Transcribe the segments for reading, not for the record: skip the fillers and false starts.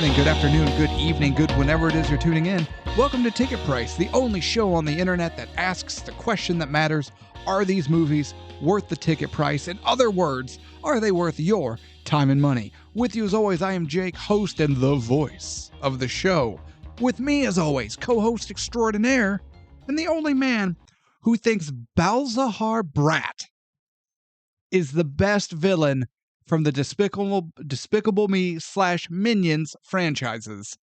morning, good afternoon, good evening, good whenever it is you're tuning in. Welcome to TicketPrice, the only show on the internet that asks the question that matters: are these movies worth the ticket price? In other words, are they worth your time and money? With you as always, I am Jake, host and the voice of the show. With me as always, co-host extraordinaire, and the only man who thinks Balzahar Brat is the best villain from the Despicable Me / Minions franchises.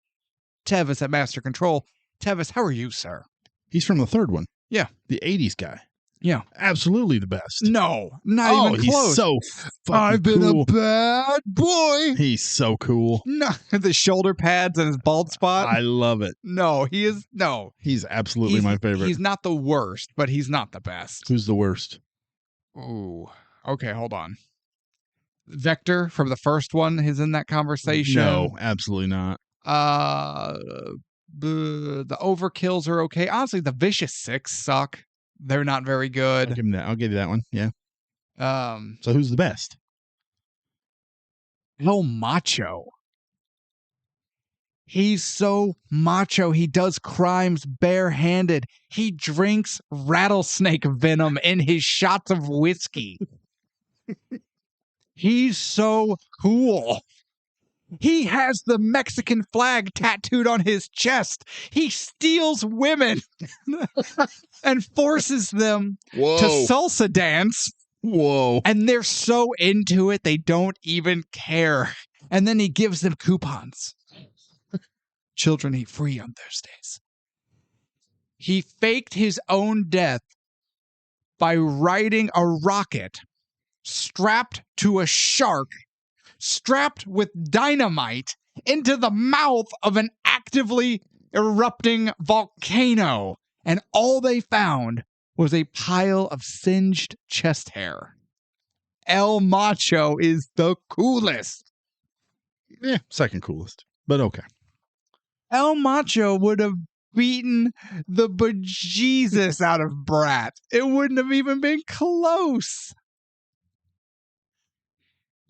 Tevis at Master Control. Tevis, how are you, sir? He's from the third one. Yeah. The 80s guy. Yeah. Absolutely the best. No, not even close. He's so fucking I've been cool. a bad boy. He's so cool. No, the shoulder pads and his bald spot. I love it. No, he is. No. He's absolutely my favorite. He's not the worst, but he's not the best. Who's the worst? Ooh. Okay, hold on. Vector from the first one is in that conversation. No, absolutely not. The overkills are okay. Honestly, the Vicious Six suck. They're not very good. I'll give you that one. Yeah. So who's the best? El Macho. He's so macho. He does crimes barehanded. He drinks rattlesnake venom in his shots of whiskey. He's so cool. He has the Mexican flag tattooed on his chest. He steals women and forces them to salsa dance. Whoa. And they're so into it, they don't even care. And then he gives them coupons. Children eat free on Thursdays. He faked his own death by riding a rocket strapped to a shark, strapped with dynamite into the mouth of an actively erupting volcano. And all they found was a pile of singed chest hair. El Macho is the coolest. Yeah, second coolest, but okay. El Macho would have beaten the bejesus out of Brat. It wouldn't have even been close.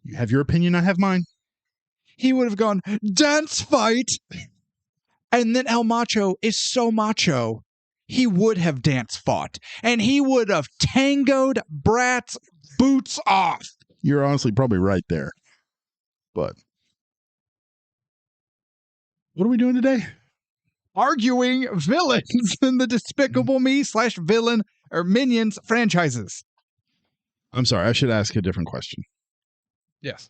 You have your opinion, I have mine. He would have gone, dance fight. And then El Macho is so macho, he would have dance fought. And he would have tangoed Brat's boots off. You're honestly probably right there. But what are we doing today? Arguing villains in the Despicable Me / villain or Minions franchises. I'm sorry, I should ask a different question. Yes.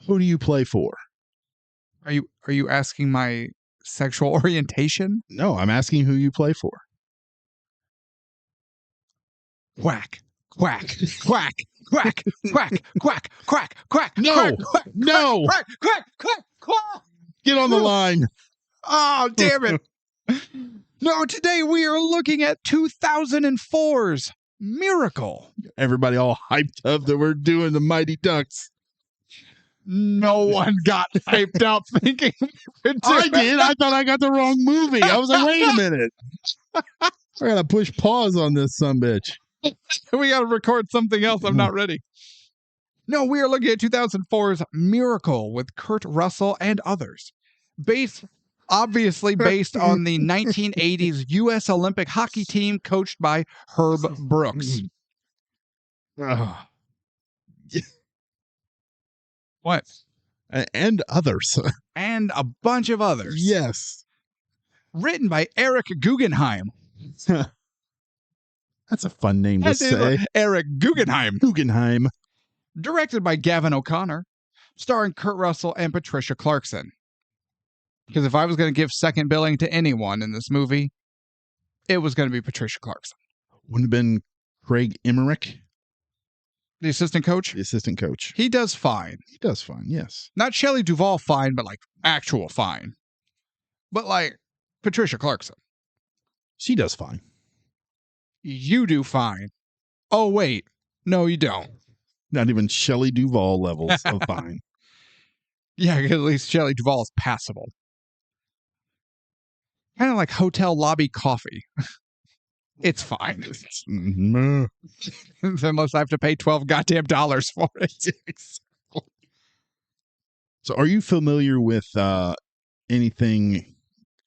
Who do you play for? Are you asking my sexual orientation? No, I'm asking who you play for. Quack, quack, quack, quack, quack, quack, quack, quack. No, quack, quack, no. Quack, quack, quack, quack. Get on the line. Oh, damn it. No, today we are looking at 2004's Miracle. Everybody all hyped up that we're doing the Mighty Ducks. No one got hyped up thinking I did. I thought I got the wrong movie. I was like, wait a minute. I gotta push pause on this sumbitch. We gotta record something else. I'm not ready. No, we are looking at 2004's Miracle with Kurt Russell and others. Obviously based on the 1980s U.S. Olympic hockey team coached by Herb Brooks. What? And others. And a bunch of others. Yes. Written by Eric Guggenheim. That's a fun name to say. Eric Guggenheim. Guggenheim. Directed by Gavin O'Connor. Starring Kurt Russell and Patricia Clarkson. Because if I was going to give second billing to anyone in this movie, it was going to be Patricia Clarkson. Wouldn't have been Craig Emmerich? The assistant coach? The assistant coach. He does fine. He does fine, yes. Not Shelley Duvall fine, but like actual fine. But like Patricia Clarkson. She does fine. You do fine. Oh, wait. No, you don't. Not even Shelley Duvall levels of fine. Yeah, at least Shelley Duvall is passable. Kind of like hotel lobby coffee. It's fine. Unless I have to pay $12 goddamn for it. So are you familiar with anything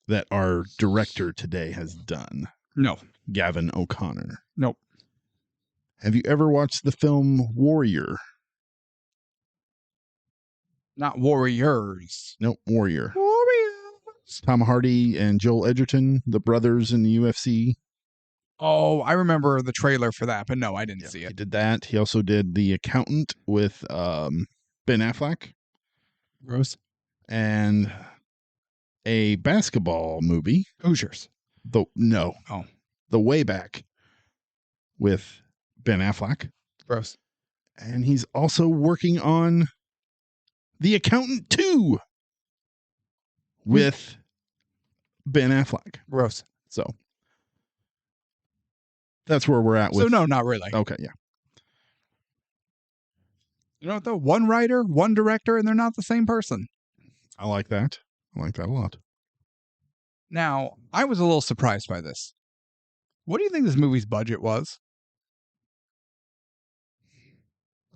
that our director today has done? No. Gavin O'Connor. Nope. Have you ever watched the film Warrior? Not Warriors. Nope, Warrior. Warriors. Tom Hardy and Joel Edgerton, the brothers in the UFC. Oh, I remember the trailer for that, but no, I didn't see He it. did that. He also did The Accountant with Ben Affleck. Gross. And a basketball movie. Hoosiers. The Way Back with Ben Affleck. Gross. And he's also working on The Accountant 2 with Ben Affleck. Gross. So that's where we're at with. So no, not really. Okay, yeah. You know what though? One writer, one director, and they're not the same person. I like that. I like that a lot. Now, I was a little surprised by this. What do you think this movie's budget was?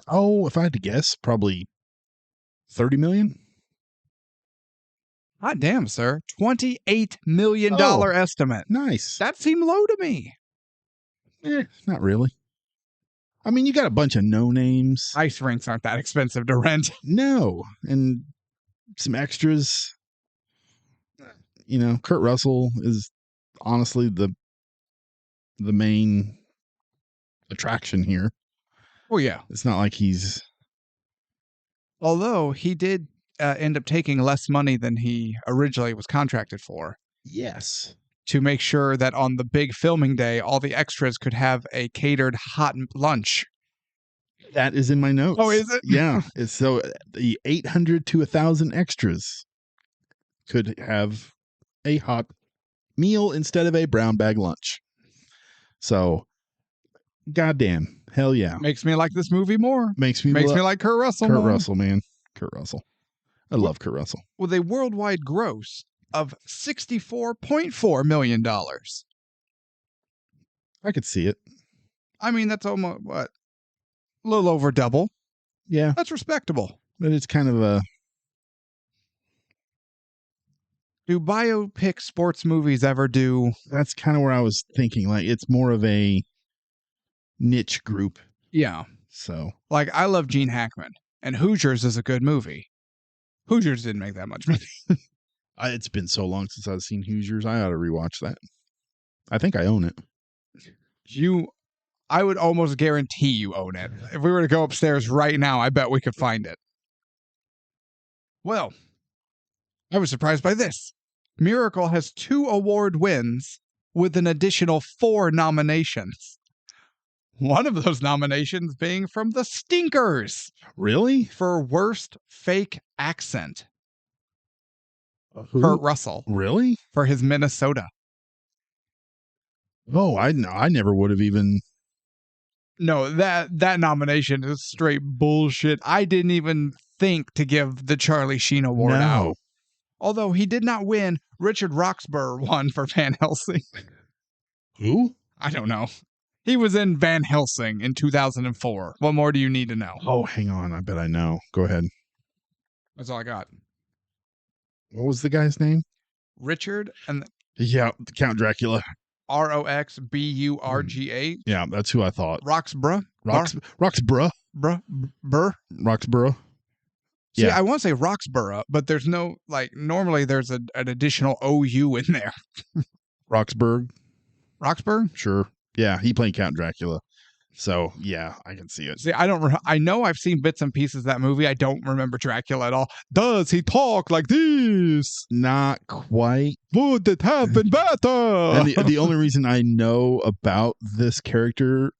Oh, if I had to guess, probably 30 million. Hot damn, sir. $28 million estimate. Nice. That seemed low to me. Not really. I mean, you got a bunch of no names. Ice rinks aren't that expensive to rent. No. And some extras. You know, Kurt Russell is honestly the main attraction here. Oh, yeah. It's not like he's... Although he did end up taking less money than he originally was contracted for. Yes. To make sure that on the big filming day, all the extras could have a catered hot lunch. That is in my notes. Oh, is it? Yeah. It's so the 800 to 1,000 extras could have a hot meal instead of a brown bag lunch. So, goddamn, hell yeah. Makes me like this movie more. Makes me like Kurt Russell more. Kurt Russell, man. Kurt Russell. I love Kurt Russell. With a worldwide gross of $64.4 million. I could see it. I mean, that's almost, what? A little over double. Yeah. That's respectable. But it's kind of a... Do biopic sports movies ever do? That's kind of where I was thinking. Like, it's more of a niche group. Yeah. So. Like, I love Gene Hackman, and Hoosiers is a good movie. Hoosiers didn't make that much money. It's been so long since I've seen Hoosiers. I ought to rewatch that. I think I own it. I would almost guarantee you own it. If we were to go upstairs right now, I bet we could find it. Well, I was surprised by this. Miracle has 2 award wins with an additional 4 nominations. One of those nominations being from the Stinkers. Really? For worst fake accent. Who? Kurt Russell. Really? For his Minnesota. Oh, I never would have even... No, that nomination is straight bullshit. I didn't even think to give the Charlie Sheen Award out. Although he did not win, Richard Roxburgh won for Van Helsing. Who? I don't know. He was in Van Helsing in 2004. What more do you need to know? Oh, hang on. I bet I know. Go ahead. That's all I got. What was the guy's name? Richard and... Yeah, Count Dracula. Roxburgha. Yeah, that's who I thought. Roxburgh? Roxburgh. Roxburgh. See, Yeah. I want to say Roxburgh, but there's no, like, normally there's an additional OU in there. Roxburgh. Roxburgh? Sure. Yeah, he played Count Dracula. So, yeah, I can see it. See, I know I've seen bits and pieces of that movie. I don't remember Dracula at all. Does he talk like this? Not quite. Would it have been better? And the only reason I know about this character,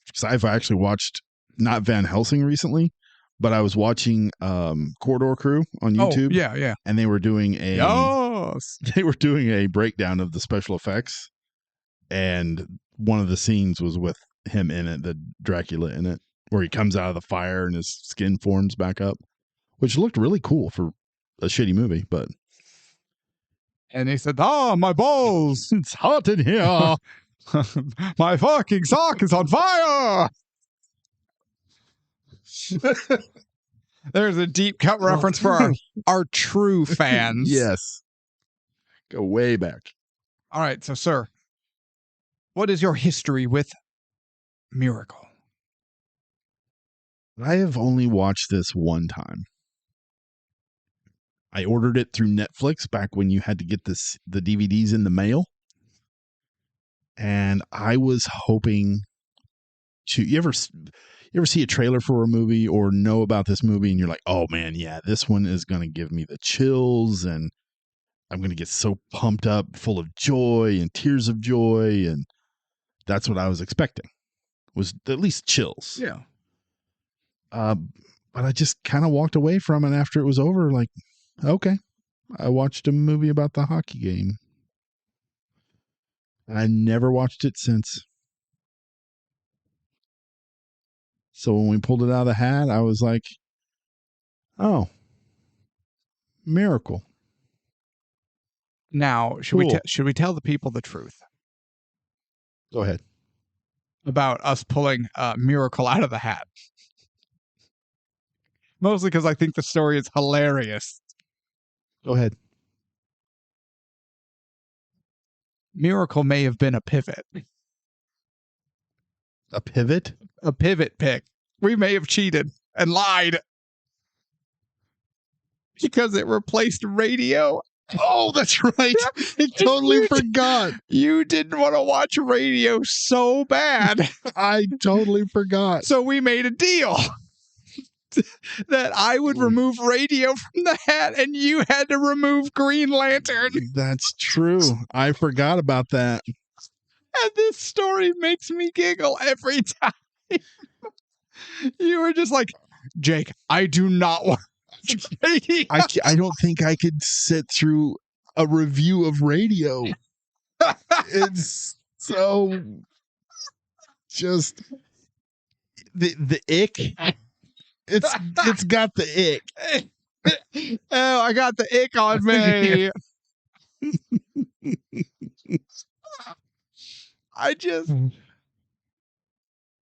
because I've actually watched not Van Helsing recently, but I was watching Corridor Crew on YouTube. Oh, yeah. And they were doing a breakdown of the special effects. And one of the scenes was with him in it, the Dracula in it, where he comes out of the fire and his skin forms back up, which looked really cool for a shitty movie, but... And he said, my balls! It's hot in here! My fucking sock is on fire! There's a deep cut reference for our true fans. Yes. Go way back. All right, so sir, what is your history with Miracle? I have only watched this one time. I ordered it through Netflix back when you had to get the DVDs in the mail. And I was hoping to, you ever see a trailer for a movie or know about this movie and you're like, oh man, yeah, this one is going to give me the chills and I'm going to get so pumped up, full of joy and tears of joy. And that's what I was expecting, was at least chills. Yeah. But I just kind of walked away from it after it was over. Like, okay, I watched a movie about the hockey game. I never watched it since. So when we pulled it out of the hat, I was like, oh, Miracle. Now, should we tell the people the truth Go ahead. about us pulling Miracle out of the hat? Mostly because I think the story is hilarious. Go ahead. Miracle may have been a pivot. A pivot? A pivot pick. We may have cheated and lied because it replaced radio. Oh, that's right. I totally forgot. You didn't want to watch radio so bad. I totally forgot. So we made a deal that I would remove radio from the hat and you had to remove Green Lantern. That's true. I forgot about that. And this story makes me giggle every time. You were just like, Jake, I do not want radio. I don't think I could sit through a review of radio. It's so just the ick. It's got the ick. Oh, I got the ick on me. I just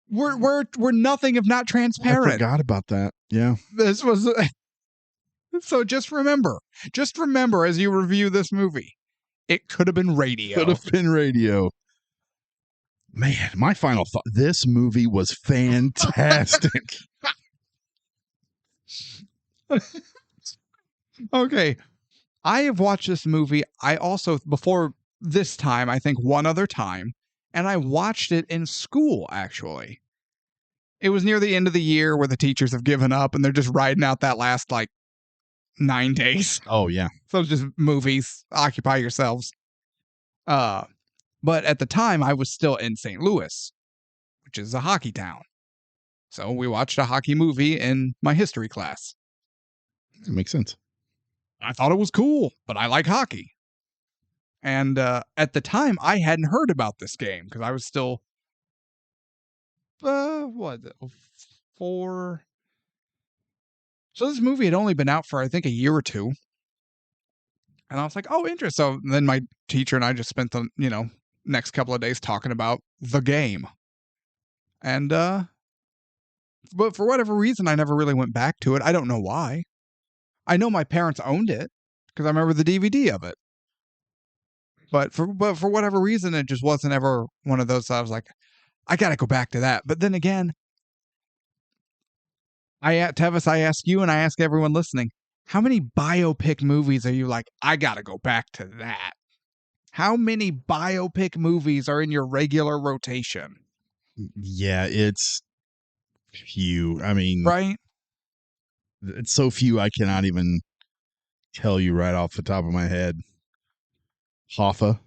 we're nothing if not transparent. I forgot about that. Yeah. This was so just remember as you review this movie, it could have been radio. Could have been radio. Man, my final thought, this movie was fantastic. Okay. I have watched this movie. I also, before this time, I think one other time, and I watched it in school, actually. It was near the end of the year where the teachers have given up and they're just riding out that last, 9 days. Oh, yeah. So it's just movies. Occupy yourselves. But at the time, I was still in St. Louis, which is a hockey town. So we watched a hockey movie in my history class. That makes sense. I thought it was cool, but I like hockey. And at the time, I hadn't heard about this game because I was still, 4. So this movie had only been out for, I think, a year or two. And I was like, oh, interesting. So then my teacher and I just spent the, next couple of days talking about the game. And, but for whatever reason, I never really went back to it. I don't know why. I know my parents owned it because I remember the DVD of it. But for whatever reason, it just wasn't ever one of those that I was like, I got to go back to that. But then again, Tevis, I ask you and I ask everyone listening, how many biopic movies are you like, I got to go back to that? How many biopic movies are in your regular rotation? Yeah, it's few. I mean, right? It's so few I cannot even tell you right off the top of my head. Hoffa.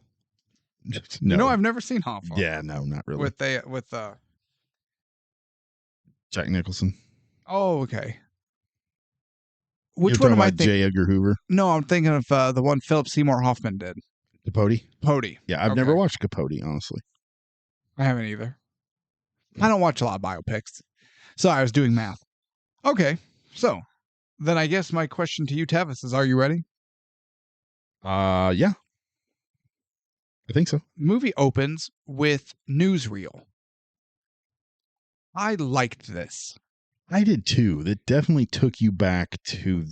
No. I've never seen Hoffa. Yeah, no, not really. With Jack Nicholson. Oh, okay. Which You're one am I thinking? J. Edgar Hoover. No, I'm thinking of the one Philip Seymour Hoffman did. Capote? Capote. Yeah, I've never watched Capote, honestly. I haven't either. I don't watch a lot of biopics. So I was doing math. Okay, so then I guess my question to you, Tevis, is: are you ready? Yeah, I think so. The movie opens with newsreel. I liked this. I did too. That definitely took you back to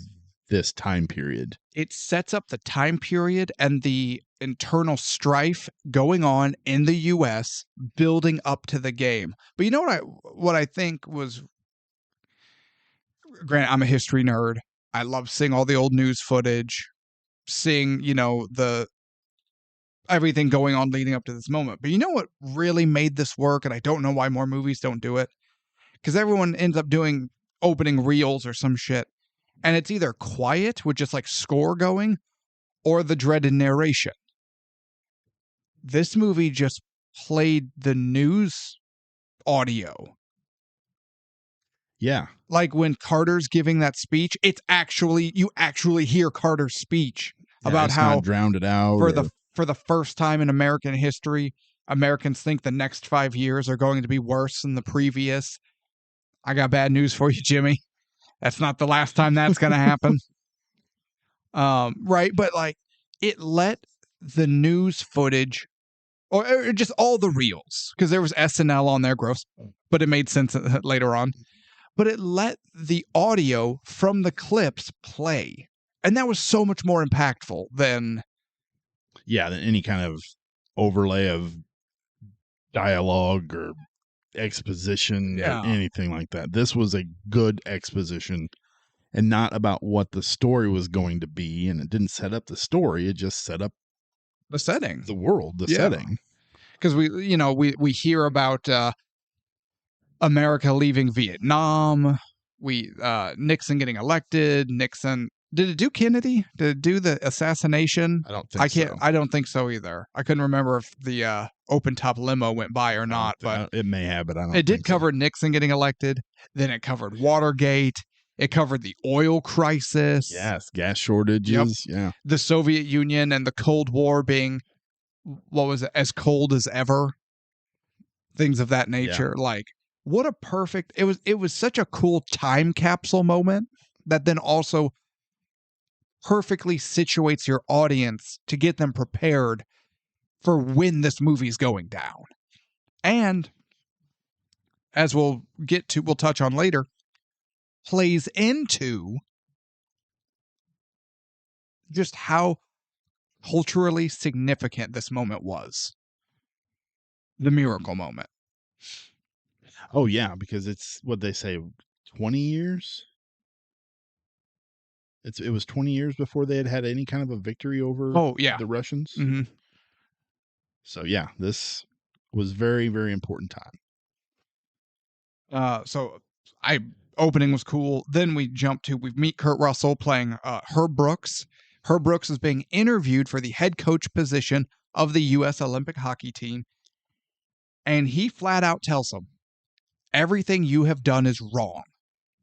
this time period. It sets up the time period and the internal strife going on in the US building up to the game. But you know what I think was, granted, I'm a history nerd. I love seeing all the old news footage, seeing, the everything going on leading up to this moment. But you know what really made this work, and I don't know why more movies don't do it? Because everyone ends up doing opening reels or some shit, and it's either quiet with just like score going or the dreaded narration. This movie just played the news audio. Yeah. Like when Carter's giving that speech, you actually hear Carter's speech about it's how not drowned it out. for the first time in American history, Americans think the next 5 years are going to be worse than the previous. I got bad news for you, Jimmy. That's not the last time that's going to happen. Right, but like it let the news footage or just all the reels, because there was SNL on there, gross, but it made sense later on. But it let the audio from the clips play. And that was so much more impactful than than any kind of overlay of dialogue or exposition or anything like that. This was a good exposition and not about what the story was going to be. And it didn't set up the story. It just set up the setting, the world, the setting. Because we hear about America leaving Vietnam. Nixon getting elected. Nixon, did it do Kennedy? Did it do the assassination? I don't think so. I don't think so either. I couldn't remember if the open top limo went by or not, but it may have, but I don't. It did cover Nixon getting elected. Then it covered Watergate. It covered the oil crisis. Yes, gas shortages. Yep. Yeah, the Soviet Union and the Cold War being, what was it, as cold as ever. Things of that nature. Yeah. Like, what a perfect, it was such a cool time capsule moment that then also perfectly situates your audience to get them prepared for when this movie's going down. And as we'll touch on later, plays into just how culturally significant this moment was. The miracle moment. Oh yeah, because it's what they say, 20 years. It was 20 years before they had any kind of a victory over the Russians. Mm-hmm. So yeah, this was very, very important time. Opening was cool. Then we meet Kurt Russell playing Herb Brooks. Herb Brooks is being interviewed for the head coach position of the U.S. Olympic hockey team. And he flat out tells him, everything you have done is wrong.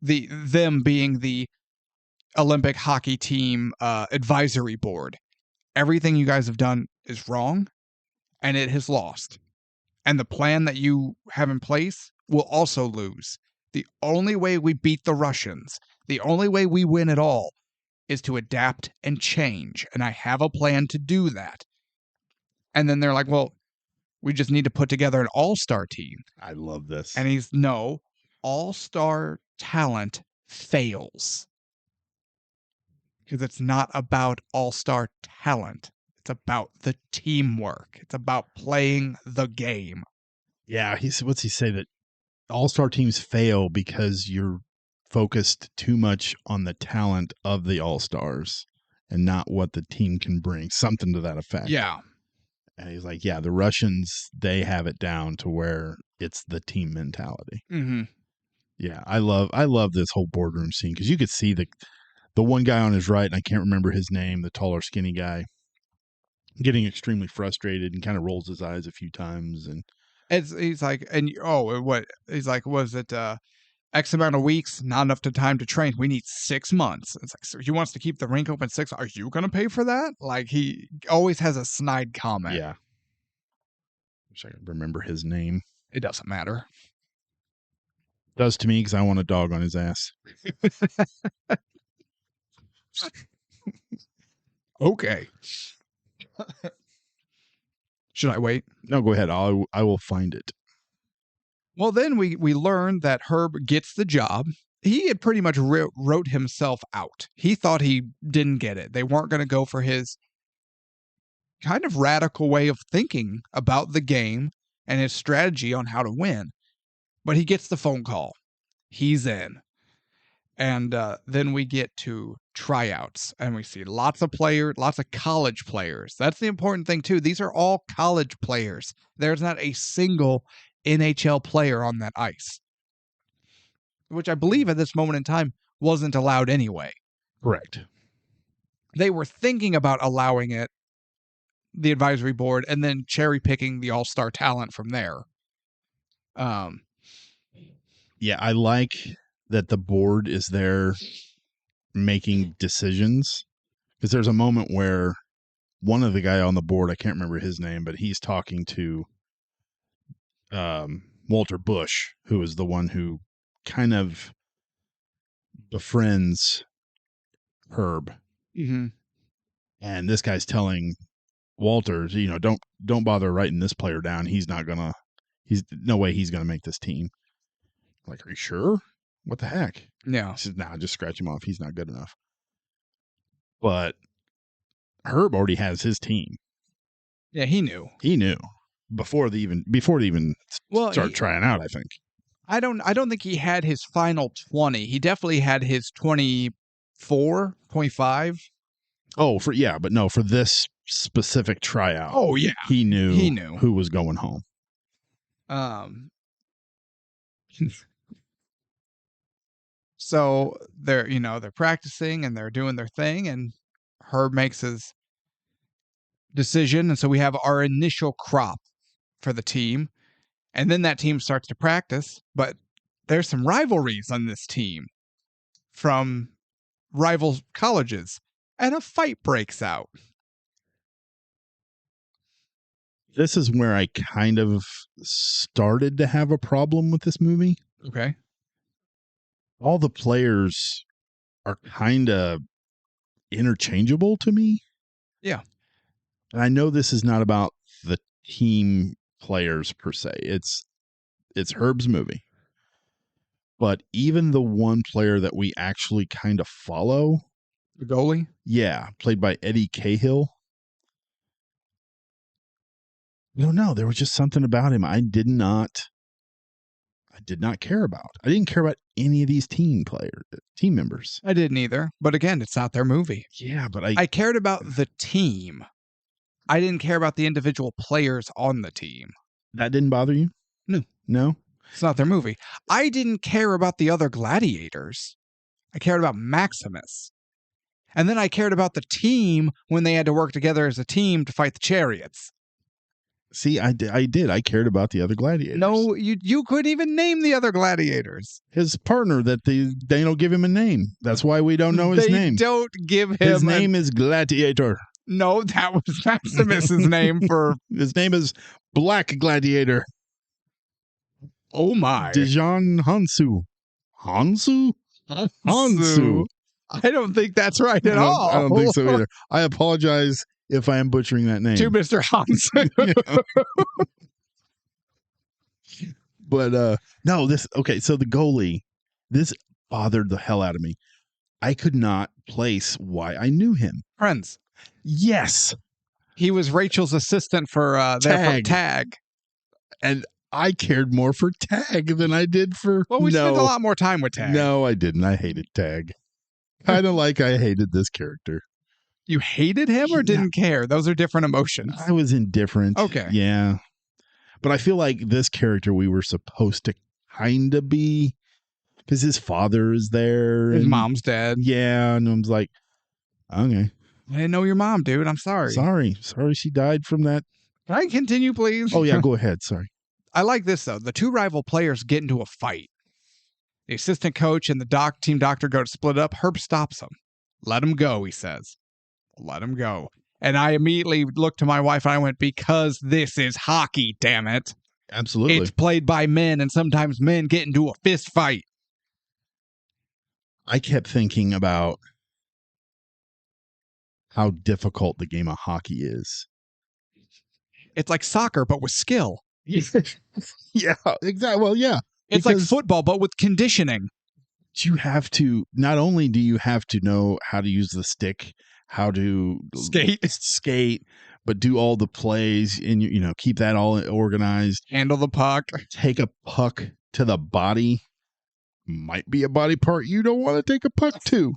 Them being the Olympic hockey team advisory board. Everything you guys have done is wrong, and it has lost. And the plan that you have in place will also lose. The only way we beat the Russians, the only way we win at all, is to adapt and change. And I have a plan to do that. And then they're like, well, we just need to put together an all-star team. I love this. And no, all-star talent fails. Because it's not about all-star talent. It's about the teamwork. It's about playing the game. Yeah, what's he say, that all-star teams fail because you're focused too much on the talent of the all-stars and not what the team can bring. Something to that effect. Yeah. And he's like, yeah, the Russians, they have it down to where it's the team mentality. Mm-hmm. Yeah, I love this whole boardroom scene because you could see the one guy on his right, and I can't remember his name, the taller, skinny guy, getting extremely frustrated and kind of rolls his eyes a few times. And he's like, what? He's like, was it X amount of weeks, not enough time to train? We need 6 months. It's like, so he wants to keep the rink open 6. Are you going to pay for that? Like, he always has a snide comment. Yeah. Wish I could remember his name. It doesn't matter. Does to me because I want a dog on his ass. Okay. Should I wait? No, go ahead. I will find it. Well, then we learned that Herb gets the job. He had pretty much wrote himself out. He thought he didn't get it. They weren't going to go for his kind of radical way of thinking about the game and his strategy on how to win. But he gets the phone call. He's in. And then we get to tryouts, and we see lots of college players. That's the important thing, too. These are all college players. There's not a single NHL player on that ice, which I believe at this moment in time wasn't allowed anyway. Correct. They were thinking about allowing it, the advisory board, and then cherry picking the all-star talent from there. Yeah, I like that the board is there making decisions, because there's a moment where one of the guy on the board, I can't remember his name, but he's talking to Walter Bush, who is the one who kind of befriends Herb. Mm-hmm. And this guy's telling Walter, don't bother writing this player down. He's no way he's gonna make this team. Like, are you sure? What the heck? Yeah. He says, nah, just scratch him off. He's not good enough. But Herb already has his team. Yeah, he knew. He knew before they even start trying out, I think. I don't think he had his final 20. He definitely had his 24, 25. Oh, for this specific tryout. Oh yeah. He knew who was going home. So they're practicing and they're doing their thing, and Herb makes his decision, and so we have our initial crop for the team, and then that team starts to practice, but there's some rivalries on this team from rival colleges, and a fight breaks out. This is where I kind of started to have a problem with this movie. Okay. All the players are kind of interchangeable to me. Yeah. And I know this is not about the team players per se. It's Herb's movie. But even the one player that we actually kind of follow, The goalie? Yeah, played by Eddie Cahill. I don't know. There was just something about him I did not care about. I didn't care about any of these team members. I didn't either. But again, it's not their movie. Yeah, but I cared about the team. I didn't care about the individual players on the team. That didn't bother you? No? It's not their movie. I didn't care about the other gladiators. I cared about Maximus. And then I cared about the team when they had to work together as a team to fight the chariots. See, I did. I cared about the other gladiators. No, you couldn't even name the other gladiators. His partner, that they don't give him a name. That's why we don't know his name. They don't give him his name is Gladiator. No, that was Maximus's name for... His name is Black Gladiator. Oh my. Dijon Hansu. Hansu? I don't think that's right at all. I don't think so either. I apologize if I am butchering that name. To Mr. Hansu. But no, so the goalie, this bothered the hell out of me. I could not place why I knew him. Friends. Yes. He was Rachel's assistant for Tag. And I cared more for Tag than I did for... Well, we spent a lot more time with Tag. No, I didn't. I hated Tag. Kind of like I hated this character. You hated him or didn't care? Those are different emotions. I was indifferent. Okay. Yeah. But I feel like this character we were supposed to kind of be, because his father is there. His mom's dead. Yeah. And I was like, okay. I didn't know your mom, dude. I'm sorry. Sorry she died from that. Can I continue, please? Oh, yeah. Go ahead. Sorry. I like this, though. The two rival players get into a fight. The assistant coach and the team doctor go to split up. Herb stops them. Let him go, he says. Let him go. And I immediately looked to my wife and I went, because this is hockey, damn it. Absolutely. It's played by men, and sometimes men get into a fist fight. I kept thinking about how difficult the game of hockey is. It's like soccer, but with skill. Yeah, exactly. Well, yeah. It's like Because football, but with conditioning. you have to, not only do you have to know how to use the stick, how to skate, but do all the plays and, keep that all organized. Handle the puck. Take a puck to the body. Might be a body part you don't want to take a puck to.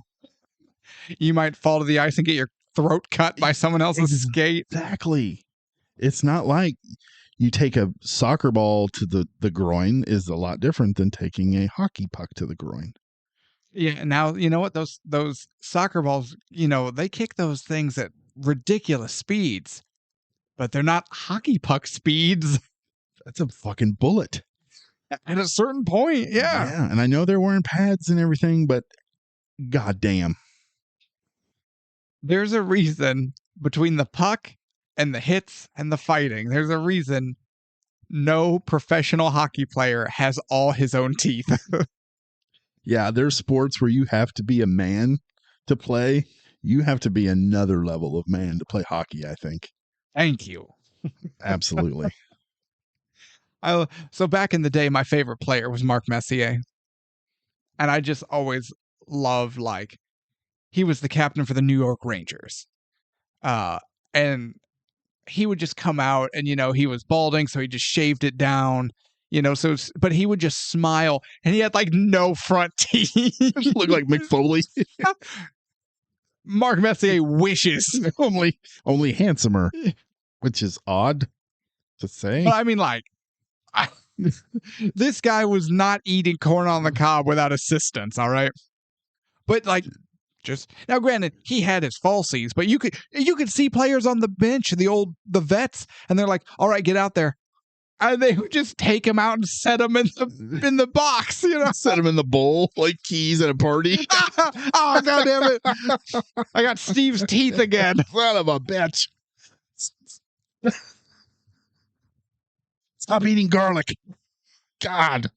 You might fall to the ice and get your throat cut by someone else's skate. Exactly. It's not like you take a soccer ball to the groin is a lot different than taking a hockey puck to the groin. Yeah, now you know what those soccer balls, they kick those things at ridiculous speeds, but they're not hockey puck speeds. That's a fucking bullet. At a certain point, yeah. Yeah, and I know they're wearing pads and everything, but goddamn. There's a reason between the puck and the hits and the fighting. There's a reason no professional hockey player has all his own teeth. Yeah, there's sports where you have to be a man to play. You have to be another level of man to play hockey, I think. Thank you. Absolutely. So back in the day, my favorite player was Mark Messier. And I just always loved, he was the captain for the New York Rangers. And he would just come out and, he was balding, so he just shaved it down. But he would just smile, and he had no front teeth. Look like Mick Foley. Mark Messier wishes. only handsomer, which is odd to say. But I mean, this guy was not eating corn on the cob without assistance, all right? But just now, granted, he had his falsies, but you could see players on the bench, the vets, and they're like, all right, get out there. And they would just take him out and set him in the box, Set him in the bowl like keys at a party. Oh, God damn it. I got Steve's teeth again. Son of a bitch. Stop eating garlic. God.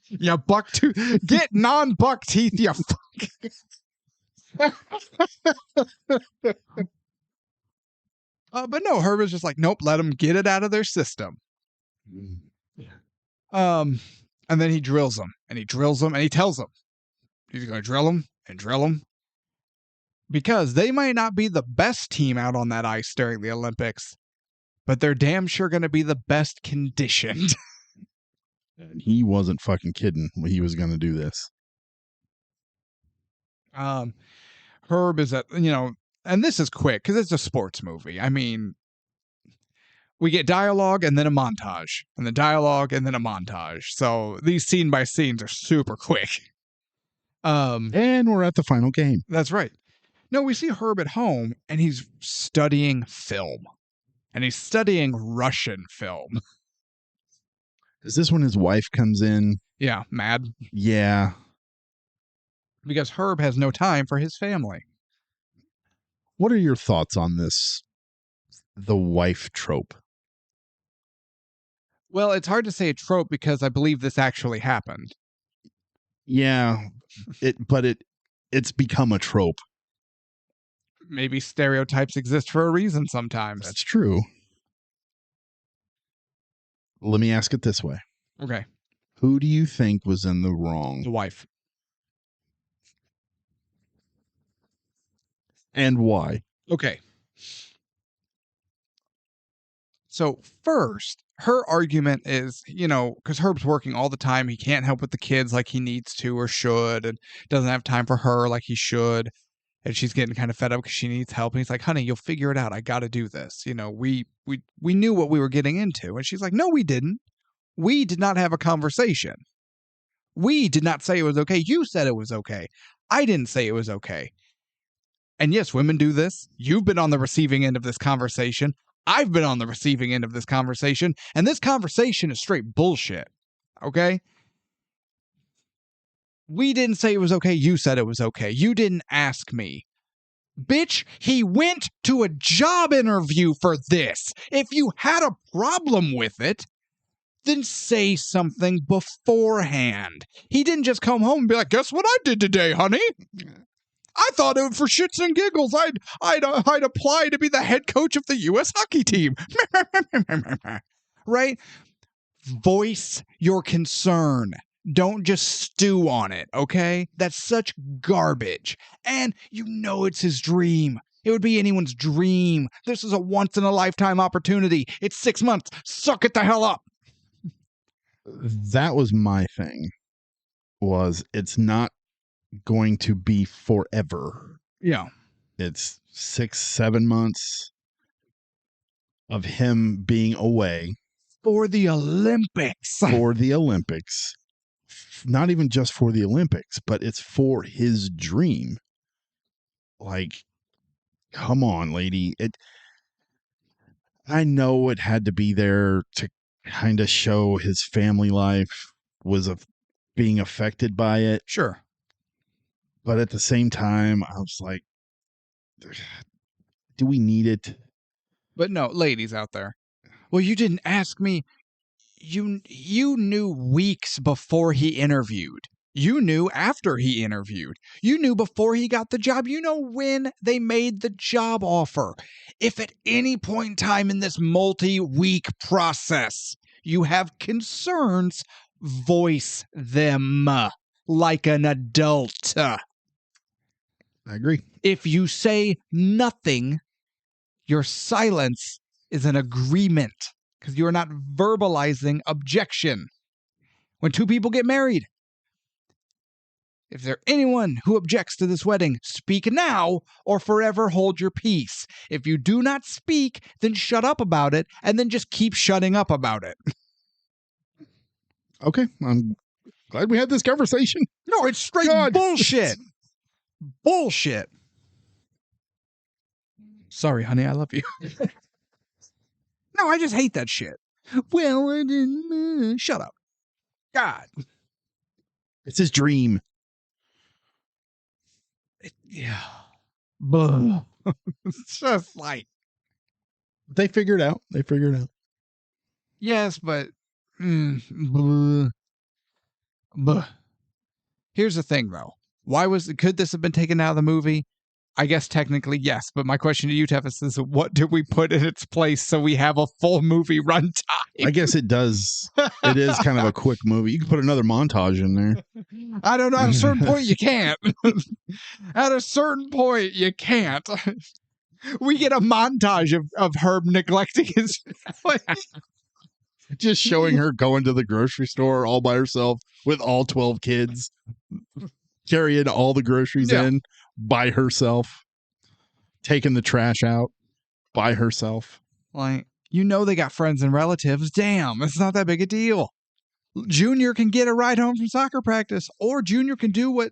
Yeah, buck tooth. Get non-buck teeth, you fuck. But no, Herb is just like, nope, let them get it out of their system. And then he drills them, and he drills them, and he tells them he's going to drill them and drill them because they might not be the best team out on that ice during the Olympics, but they're damn sure going to be the best conditioned. And he wasn't fucking kidding when he was going to do this. Herb is and this is quick because it's a sports movie. I mean, we get dialogue and then a montage, and then dialogue and then a montage. So these scene by scenes are super quick. And we're at the final game. That's right. No, we see Herb at home, and he's studying film, and he's studying Russian film. Is this when his wife comes in? Yeah, mad. Yeah. Because Herb has no time for his family. What are your thoughts on this? The wife trope. Well, it's hard to say a trope because I believe this actually happened. Yeah, it's become a trope. Maybe stereotypes exist for a reason sometimes. That's true. Let me ask it this way. Okay. Who do you think was in the wrong? The wife. And why? Okay. So first, her argument is, because Herb's working all the time. He can't help with the kids like he needs to or should, and doesn't have time for her like he should. And she's getting kind of fed up because she needs help. And he's like, honey, you'll figure it out. I got to do this. We knew what we were getting into. And she's like, no, we didn't. We did not have a conversation. We did not say it was okay. You said it was okay. I didn't say it was okay. And yes, women do this. You've been on the receiving end of this conversation. I've been on the receiving end of this conversation. And this conversation is straight bullshit. Okay? We didn't say it was okay. You said it was okay. You didn't ask me. Bitch, he went to a job interview for this. If you had a problem with it, then say something beforehand. He didn't just come home and be like, guess what I did today, honey? I thought it for shits and giggles I'd apply to be the head coach of the U.S. hockey team. Right? Voice your concern. Don't just stew on it, okay? That's such garbage. And you know it's his dream. It would be anyone's dream. This is a once-in-a-lifetime opportunity. It's 6 months. Suck it the hell up. That was my thing. It's not going to be forever. Yeah. It's 6-7 months of him being away For the Olympics. Not even just for the Olympics, but it's for his dream. Like, come on, lady. I know it had to be there to kind of show his family life was being affected by it. Sure. But at the same time, I was like, do we need it? But no, ladies out there. Well, you didn't ask me. You knew weeks before he interviewed. You knew after he interviewed. You knew before he got the job. You know when they made the job offer. If at any point in time in this multi-week process you have concerns, voice them like an adult. I agree. If you say nothing, your silence is an agreement because you're not verbalizing objection. When two people get married, if there anyone who objects to this wedding, speak now or forever hold your peace. If you do not speak, then shut up about it and then just keep shutting up about it. Okay, I'm glad we had this conversation. No, it's straight bullshit. Bullshit. Sorry, honey, I love you. No, I just hate that shit. Well, I didn't. Shut up. God. It's his dream. Yeah. Blah. It's just They figured out. Yes, but blah. Blah. Here's the thing, though. Could this have been taken out of the movie? I guess technically yes, but my question to you, Tevis, is what did we put in its place so we have a full movie runtime? I guess it does. It is kind of a quick movie. You can put another montage in there. I don't know. At a certain point, you can't. At a certain point, you can't. We get a montage of Herb neglecting his family. Just showing her going to the grocery store all by herself with all 12 kids, carrying all the groceries in by herself, taking the trash out by herself. Like, they got friends and relatives. Damn, it's not that big a deal. Junior can get a ride home from soccer practice, or Junior can do what,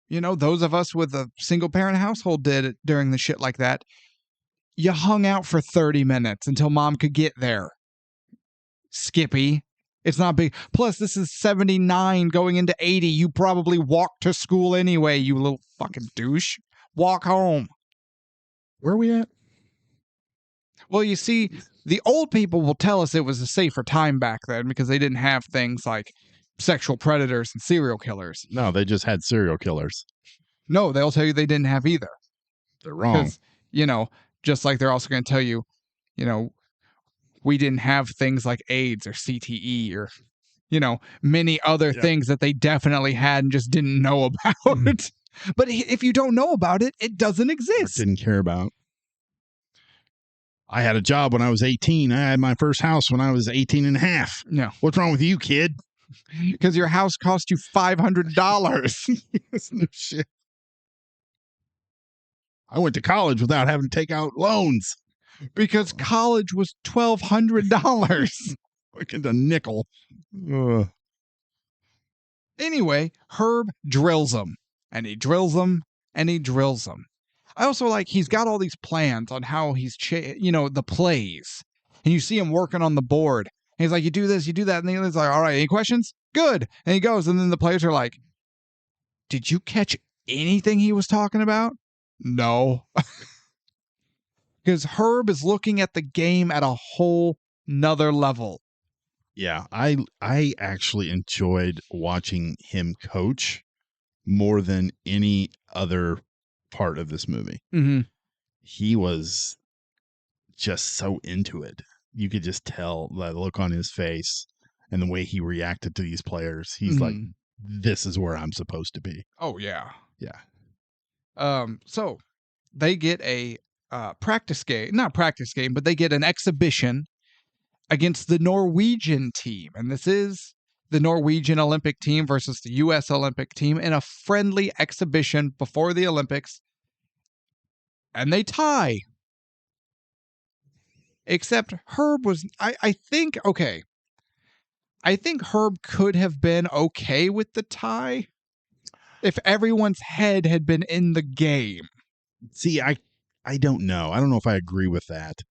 those of us with a single parent household did during the shit like that. You hung out for 30 minutes until mom could get there. Skippy. It's not big. Plus, this is 79 going into 80. You probably walked to school anyway, you little fucking douche. Walk home. Where are we at? Well, you see, the old people will tell us it was a safer time back then because they didn't have things like sexual predators and serial killers. No, they just had serial killers. No, they'll tell you they didn't have either. They're wrong. Just like they're also going to tell you, we didn't have things like AIDS or CTE or, many other things that they definitely had and just didn't know about. But if you don't know about it, it doesn't exist. Didn't care about. I had a job when I was 18. I had my first house when I was 18 and a half. No. What's wrong with you, kid? Because your house cost you $500. No shit. I went to college without having to take out loans. Because college was $1,200. Fucking a nickel. Ugh. Anyway, Herb drills them. And he drills them. And he drills them. I also he's got all these plans on how he's, the plays. And you see him working on the board. And he's like, you do this, you do that. And the other's like, all right, any questions? Good. And he goes. And then the players are like, did you catch anything he was talking about? No. Because Herb is looking at the game at a whole nother level. Yeah, I actually enjoyed watching him coach more than any other part of this movie. Mm-hmm. He was just so into it. You could just tell the look on his face and the way he reacted to these players, he's like, this is where I'm supposed to be. Oh yeah. Yeah. So they get a practice game, not practice game, but they get an exhibition against the Norwegian team. And this is the Norwegian Olympic team versus the U.S. Olympic team in a friendly exhibition before the Olympics. And they tie. Except Herb was, I think, okay. I think Herb could have been okay with the tie if everyone's head had been in the game. See, I don't know. I don't know if I agree with that.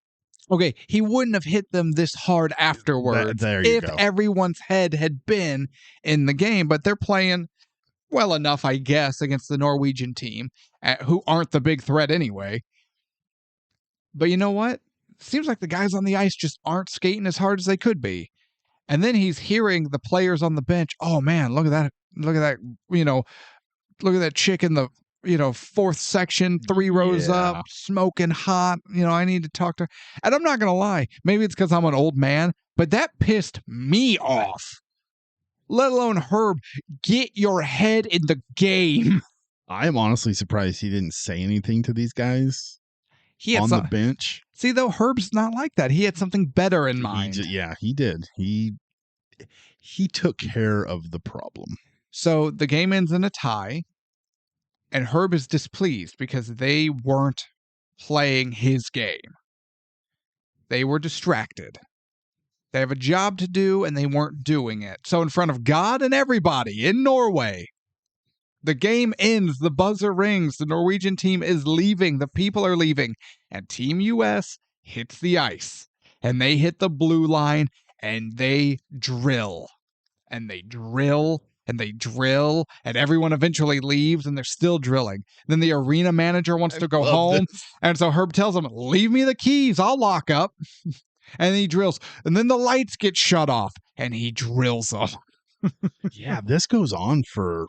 Okay, he wouldn't have hit them this hard afterwards There you if go. everyone's head had been in the game, but they're playing well enough, I guess, against the Norwegian team, who aren't the big threat anyway. But you know what? Seems like the guys on the ice just aren't skating as hard as they could be. And then he's hearing the players on the bench, oh man, look at that, look at that chick in the, fourth section, 3 rows up, smoking hot. I need to talk to her. And I'm not going to lie. Maybe it's because I'm an old man, but that pissed me off. Let alone Herb. Get your head in the game. I am honestly surprised he didn't say anything to these guys on the bench. See, though, Herb's not like that. He had something better in mind. He did. He took care of the problem. So the game ends in a tie. And Herb is displeased because they weren't playing his game. They were distracted. They have a job to do, and they weren't doing it. So in front of God and everybody in Norway, the game ends. The buzzer rings. The Norwegian team is leaving. The people are leaving. And Team US hits the ice. And they hit the blue line, and they drill. And they drill. And they drill, and everyone eventually leaves, and they're still drilling. Then the arena manager wants to go home, and so Herb tells him, leave me the keys, I'll lock up. And he drills. And then the lights get shut off, and he drills them. Yeah, this goes on for...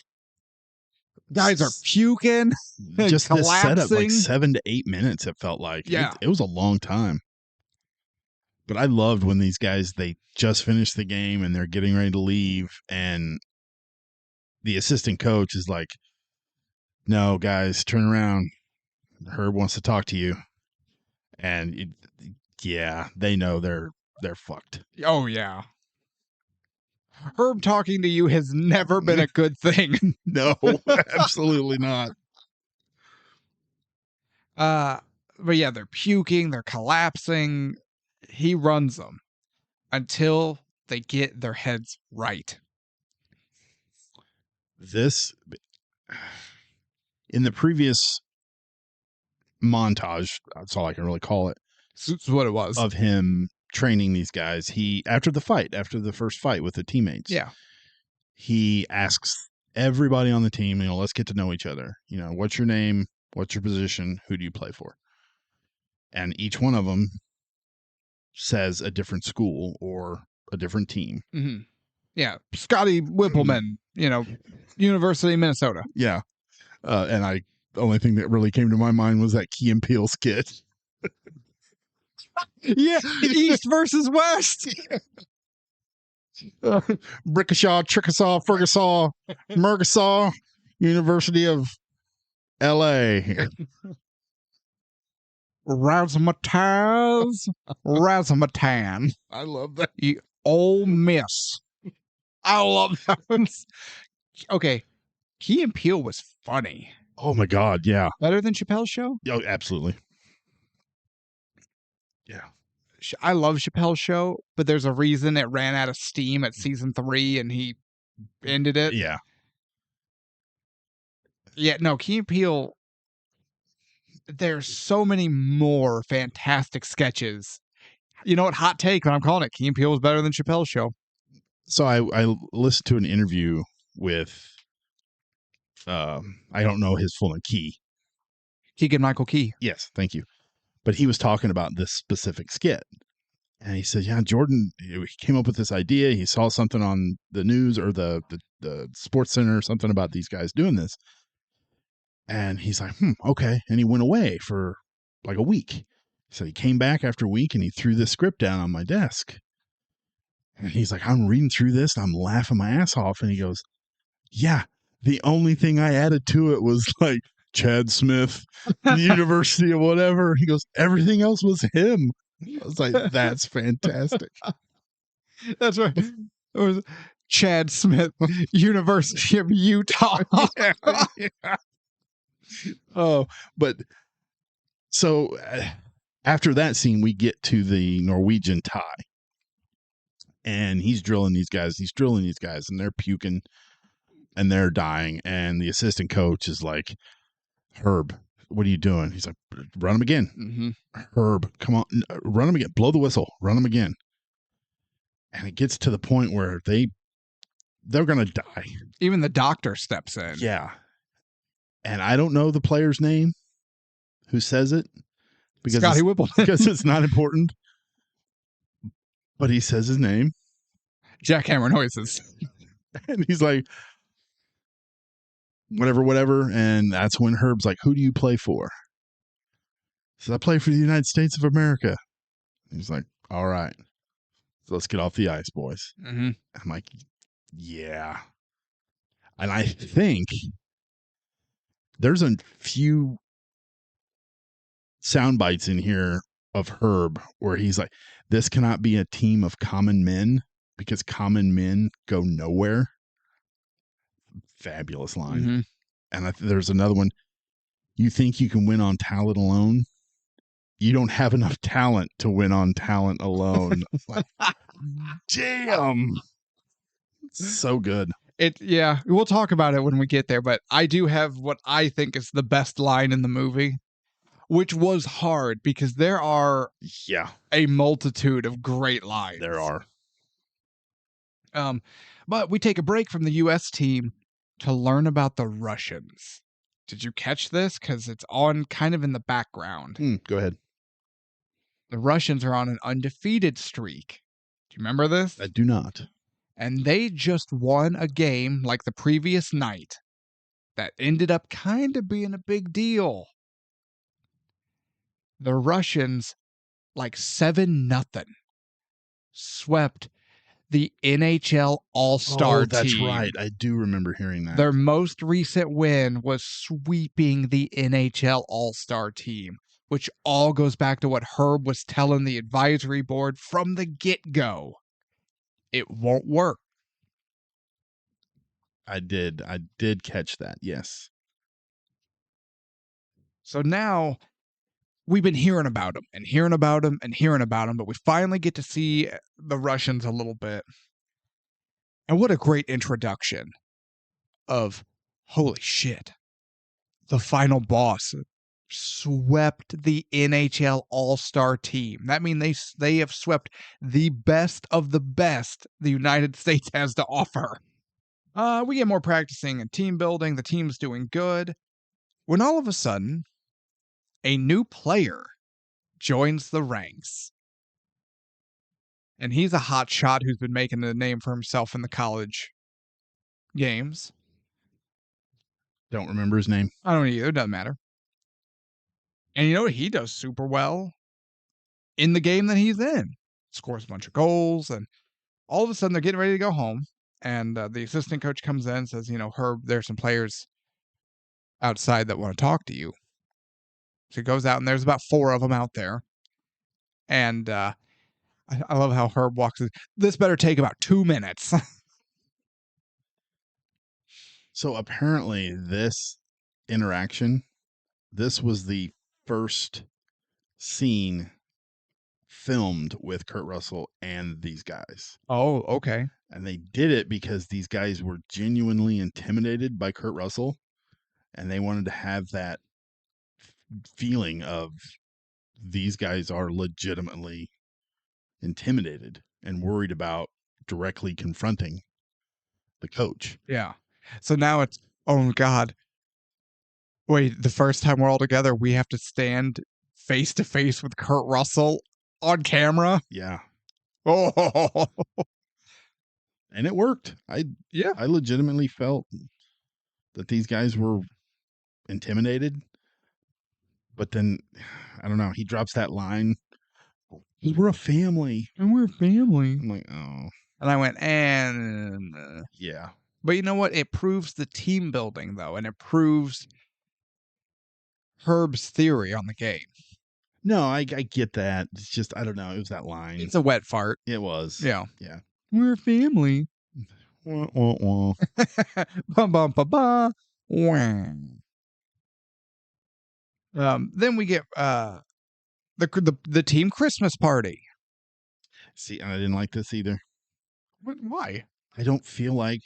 Guys are puking, just collapsing. This setup, like 7 to 8 minutes, it felt like. Yeah. It was a long time. But I loved when these guys, they just finished the game, and they're getting ready to leave, and the assistant coach is like, no, guys, turn around. Herb wants to talk to you. And they know they're fucked. Oh, yeah. Herb talking to you has never been a good thing. No, absolutely not. But yeah, they're puking, they're collapsing. He runs them until they get their heads right. This, in the previous montage, that's all I can really call it. That's what it was. Of him training these guys. After the first fight with the teammates. Yeah. He asks everybody on the team, let's get to know each other. What's your name? What's your position? Who do you play for? And each one of them says a different school or a different team. Mm-hmm. Yeah. Scotty Whippleman, University of Minnesota. Yeah. And the only thing that really came to my mind was that Key and Peele skit. Yeah. East versus West. Brickashaw, Chickasaw, Fergusaw, Murgasaw, University of L.A. Razzmatazz, Razzmatan. I love that. Ole Miss. I love that one. Okay. Key and Peele was funny. Oh my God, yeah. Better than Chappelle's Show? Oh, absolutely. Yeah. I love Chappelle's Show, but there's a reason it ran out of steam at season 3 and he ended it. Yeah. Yeah, no, Key and Peele, there's so many more fantastic sketches. You know what? Hot take, I'm calling it. Key and Peele was better than Chappelle's Show. So I listened to an interview with, I don't know his full name, Keegan-Michael Key. Yes, thank you. But he was talking about this specific skit. And he said, yeah, Jordan, he came up with this idea. He saw something on the news or the Sports Center or something about these guys doing this. And he's like, okay. And he went away for like a week. So he came back after a week and he threw this script down on my desk. And he's like, I'm reading through this and I'm laughing my ass off. And he goes, yeah, the only thing I added to it was like Chad Smith, the University of whatever. He goes, everything else was him. I was like, that's fantastic. That's right. It was Chad Smith, University of Utah. Yeah. Oh, but so after that scene, we get to the Norwegian tie. And he's drilling these guys, and they're puking and they're dying. And the assistant coach is like, Herb, what are you doing? He's like, run him again. Mm-hmm. Herb, come on, run him again. Blow the whistle, run him again. And it gets to the point where they're going to die. Even the doctor steps in. Yeah. And I don't know the player's name who says it because Scotty Whipple. because it's not important. But he says his name. Jackhammer noises. And he's like, whatever. And that's when Herb's like, who do you play for? He says, I play for the United States of America. He's like, all right. So let's get off the ice, boys. Mm-hmm. I'm like, yeah. And I think there's a few sound bites in here of Herb where he's like, this cannot be a team of common men because common men go nowhere. Fabulous line. Mm-hmm. And there's another one. You think you can win on talent alone? You don't have enough talent to win on talent alone. Like, damn. So good. Yeah, we'll talk about it when we get there, but I do have what I think is the best line in the movie, which was hard because there are a multitude of great lines. There are. But we take a break from the US team to learn about the Russians. Did you catch this? Because it's on kind of in the background. Go ahead. The Russians are on an undefeated streak. Do you remember this? I do not. And they just won a game like the previous night that ended up kind of being a big deal. The Russians, like 7-0, swept the NHL All-Star team. That's right. I do remember hearing that. Their most recent win was sweeping the NHL All-Star team, which all goes back to what Herb was telling the advisory board from the get-go. It won't work. I did catch that, yes. So now we've been hearing about them, but we finally get to see the Russians a little bit. And what a great introduction of, holy shit, the final boss swept the NHL All-Star team. That means they have swept the best of the best the United States has to offer. We get more practicing and team building. The team's doing good. When all of a sudden, a new player joins the ranks. And he's a hot shot who's been making a name for himself in the college games. Don't remember his name. I don't either. It doesn't matter. And you know what he does super well? In the game that he's in. Scores a bunch of goals, and all of a sudden they're getting ready to go home. And the assistant coach comes in and says, Herb, there's some players outside that want to talk to you. So he goes out, and there's about 4 of them out there. And I love how Herb walks in. This better take about 2 minutes. So apparently this interaction, this was the first scene filmed with Kurt Russell and these guys. Oh, okay. And they did it because these guys were genuinely intimidated by Kurt Russell, and they wanted to have that feeling of these guys are legitimately intimidated and worried about directly confronting the coach. Yeah. So now it's, oh God, wait, the first time we're all together, we have to stand face to face with Kurt Russell on camera? Yeah. Oh. And it worked. I legitimately felt that these guys were intimidated. But then, I don't know, he drops that line, we're a family. And we're family. I'm like, oh. And I went, and Yeah. but you know what? It proves the team building though, and it proves Herb's theory on the game. No, I get that. It's just, I don't know. It was that line. It's a wet fart. It was. Yeah. Yeah. We're family. Wah, wah, wah. Bum, bum, ba, ba. Wah. Then we get the team Christmas party. See, I didn't like this either. Why? I don't feel like.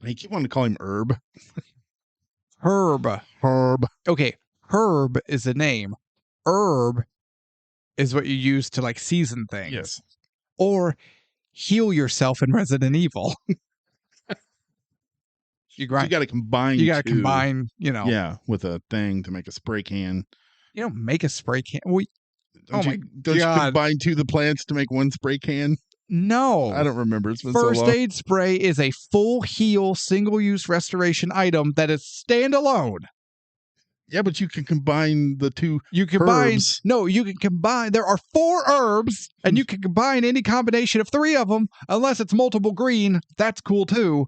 I keep wanting to call him Herb. Herb. Herb. Okay, Herb is a name. Herb is what you use to like season things. Yes. Or heal yourself in Resident Evil. You got to combine. You got to two. combine. Yeah, with a thing to make a spray can. Make a spray can. Don't you God. combine two of the plants to make one spray can? No. I don't remember. It's been First so long. aid spray is a full heal, single-use restoration item that is standalone. Yeah, but you can combine the two herbs. No, you can combine. There are 4 herbs, and you can combine any combination of 3 of them, unless it's multiple green. That's cool, too.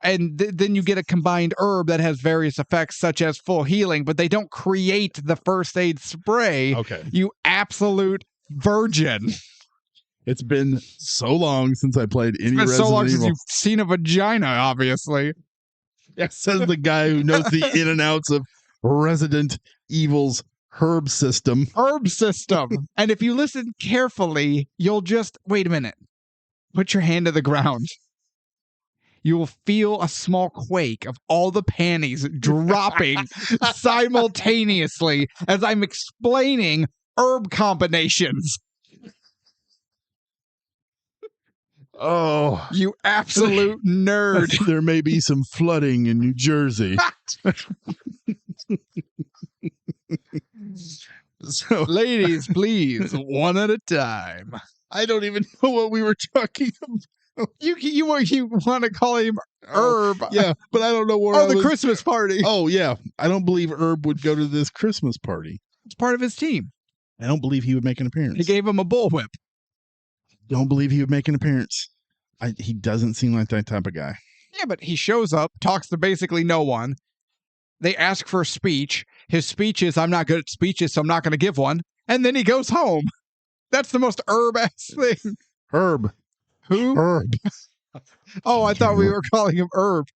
And then you get a combined herb that has various effects, such as full healing, but they don't create the first aid spray. Okay. You absolute virgin. It's been so long since I played any Resident Evil. It's been so long since you've seen a vagina, obviously. That says the guy who knows the in and outs of Resident Evil's herb system. Herb system. And if you listen carefully, you'll just, wait a minute. Put your hand to the ground. You will feel a small quake of all the panties dropping simultaneously as I'm explaining herb combinations. Oh, you absolute nerd. There may be some flooding in New Jersey. So, ladies, please, one at a time. I don't even know what we were talking about. You want to call him Herb? Yeah, but I don't know where. The Christmas party. Oh yeah, I don't believe Herb would go to this Christmas party. It's part of his team. I don't believe he would make an appearance. He gave him a bullwhip. Don't believe he would make an appearance. He doesn't seem like that type of guy. Yeah, but he shows up, talks to basically no one. They ask for a speech. His speech is, I'm not good at speeches, so I'm not going to give one. And then he goes home. That's the most herb-ass thing. Herb. Who? Herb. Oh, I thought we were calling him Herb.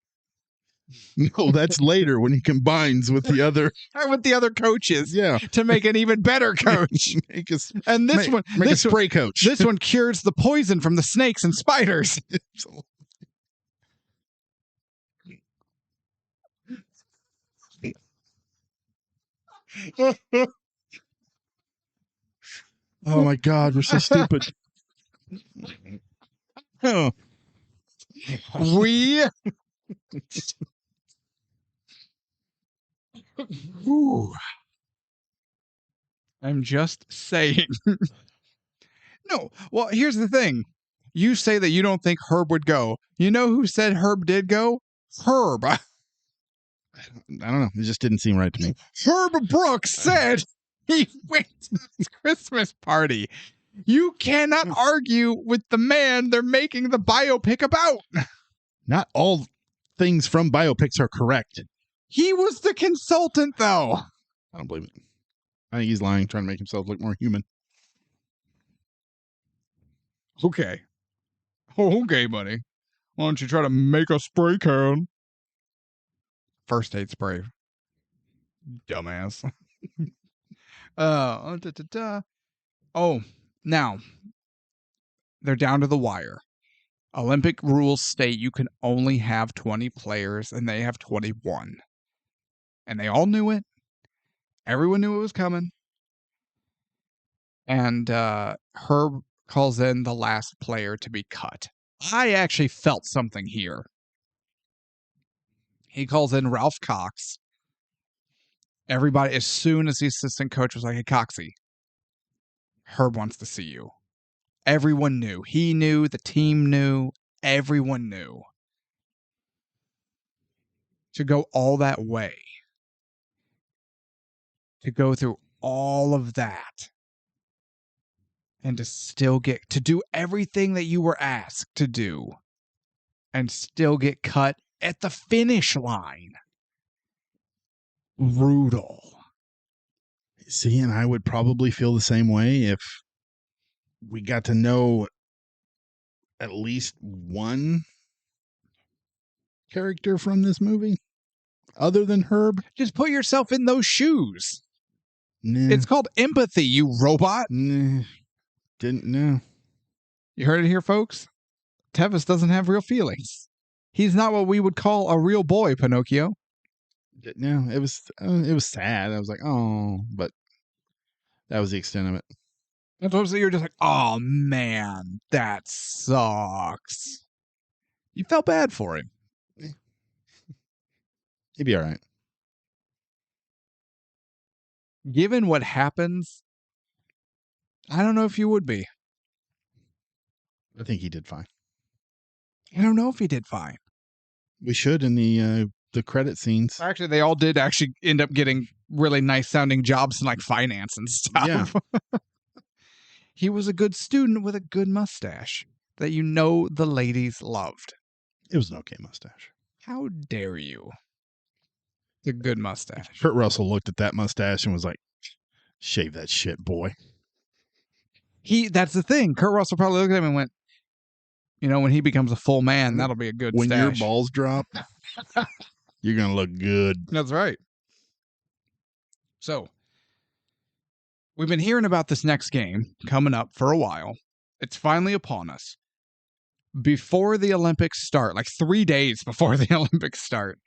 No, that's later when he combines with the other coaches. Yeah. To make an even better coach. Make a spray coach. This one cures the poison from the snakes and spiders. Oh my God, we're so stupid. Oh. I'm just saying. No, well, here's the thing. You say that you don't think Herb would go. You know who said Herb did go? Herb. I don't know. It just didn't seem right to me. Herb Brooks said he went to this Christmas party. You cannot argue with the man they're making the biopic about. Not all things from biopics are correct. He was the consultant, though. I don't believe it. I think he's lying, trying to make himself look more human. Okay. Okay, buddy. Why don't you try to make a spray can? First aid spray. Dumbass. Oh, now they're down to the wire. Olympic rules state you can only have 20 players, and they have 21. And they all knew it. Everyone knew it was coming. And Herb calls in the last player to be cut. I actually felt something here. He calls in Ralph Cox. Everybody, as soon as the assistant coach was like, hey, Coxie, Herb wants to see you. Everyone knew. He knew. The team knew. Everyone knew. To go all that way. To go through all of that. and to still get to do everything that you were asked to do and still get cut at the finish line. Brutal. See, and I would probably feel the same way if we got to know at least one character from this movie other than Herb. Just put yourself in those shoes. Nah. It's called empathy, you robot. Nah. Didn't know. You heard it here, folks? Tevis doesn't have real feelings. He's not what we would call a real boy, Pinocchio. No, it was sad. I was like, oh, but that was the extent of it. That's what you're just like, oh man, that sucks. You felt bad for him. He'd be all right. Given what happens, I don't know if you would be. I think he did fine. I don't know if he did fine. We should in the credit scenes. Actually, they all did actually end up getting really nice sounding jobs in like finance and stuff. Yeah. He was a good student with a good mustache that the ladies loved. It was an okay mustache. How dare you? It's a good mustache. Kurt Russell looked at that mustache and was like, shave that shit, boy. That's the thing. Kurt Russell probably looked at him and went, when he becomes a full man, that'll be a good when stash. Your balls drop, you're going to look good. That's right. So, we've been hearing about this next game coming up for a while. It's finally upon us. Before the Olympics start, like 3 days before the Olympics start,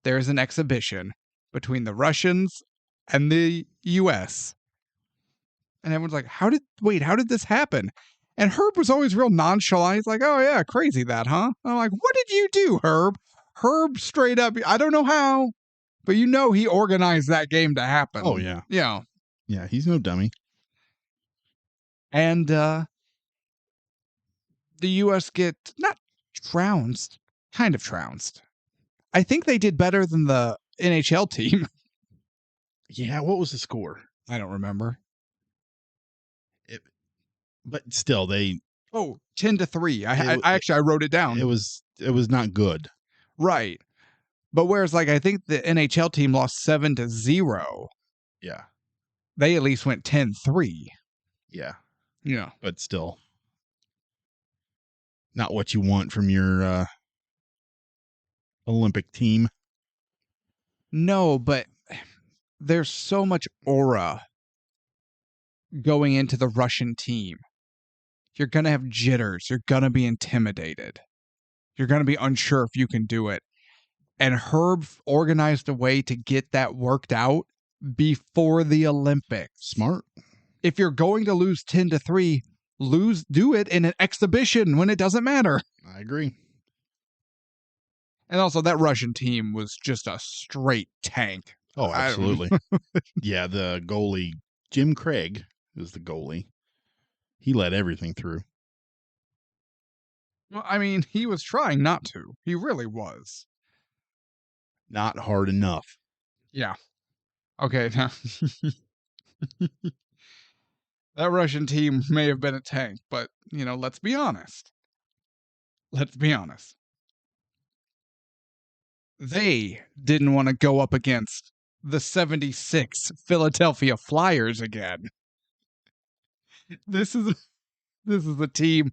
there's an exhibition between the Russians and the U.S. And everyone's like, how did this happen? And Herb was always real nonchalant. He's like, oh yeah, crazy that, huh? And I'm like, what did you do, Herb? Herb straight up, I don't know how, but he organized that game to happen. Oh, yeah. Yeah. Yeah, he's no dummy. And the U.S. get not trounced, kind of trounced. I think they did better than the NHL team. Yeah, what was the score? I don't remember. But still, 10-3. I wrote it down. It was not good. Right. But whereas I think the NHL team lost 7-0. Yeah. They at least went 10-3. Yeah. Yeah. But still not what you want from your Olympic team. No, but there's so much aura going into the Russian team. You're going to have jitters. You're going to be intimidated. You're going to be unsure if you can do it. And Herb organized a way to get that worked out before the Olympics. Smart. If you're going to lose 10-3, do it in an exhibition when it doesn't matter. I agree. And also, that Russian team was just a straight tank. Oh, absolutely. Yeah, the goalie, Jim Craig, is the goalie. He let everything through. Well, I mean, he was trying not to. He really was. Not hard enough. Yeah. Okay. That Russian team may have been a tank, but, let's be honest. Let's be honest. They didn't want to go up against the 76 Philadelphia Flyers again. This is a team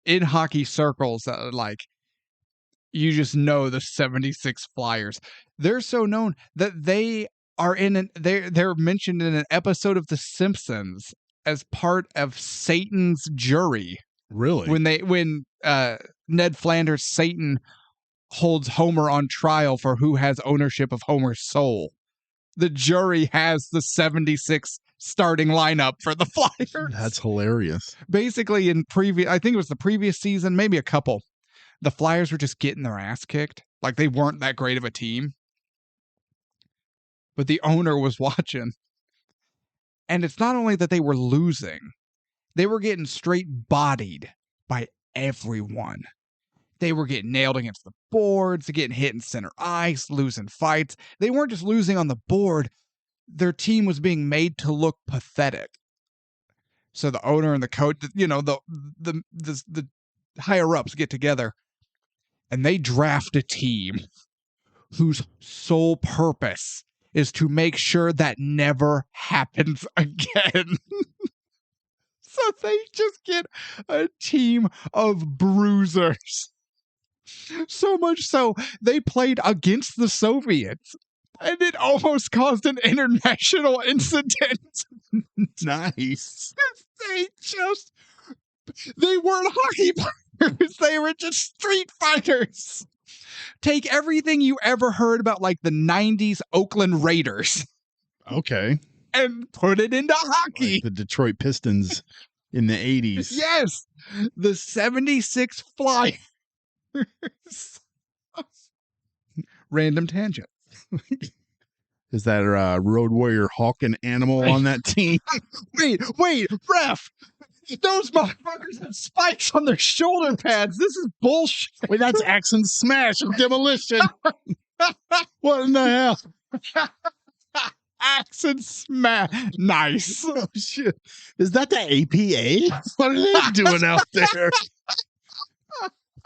in hockey circles that you just know the 76 Flyers. They're so known that they are they're mentioned in an episode of The Simpsons as part of Satan's jury. Really? When Ned Flanders, Satan, holds Homer on trial for who has ownership of Homer's soul. The jury has the 76 starting lineup for the Flyers. That's hilarious. Basically, I think it was the previous season, maybe a couple, the Flyers were just getting their ass kicked. They weren't that great of a team. But the owner was watching. And it's not only that they were losing, they were getting straight bodied by everyone. They were getting nailed against the boards, getting hit in center ice, losing fights. They weren't just losing on the board. Their team was being made to look pathetic. So the owner and the coach, the higher ups get together and they draft a team whose sole purpose is to make sure that never happens again. So they just get a team of bruisers. So much so, they played against the Soviets, and it almost caused an international incident. Nice. They weren't hockey players. They were just street fighters. Take everything you ever heard about, like the 90s Oakland Raiders, Okay. and put it into hockey. Like the Detroit Pistons in the 80s. Yes. The 76 Flyers. Random tangent. Is that a Road Warrior Hawk and Animal on that team? Wait, ref. Those motherfuckers have spikes on their shoulder pads. This is bullshit. Wait, that's Axe and Smash of Demolition. What in the hell? Axe and Smash. Nice. Oh, shit. Is that the APA? What are they doing out there?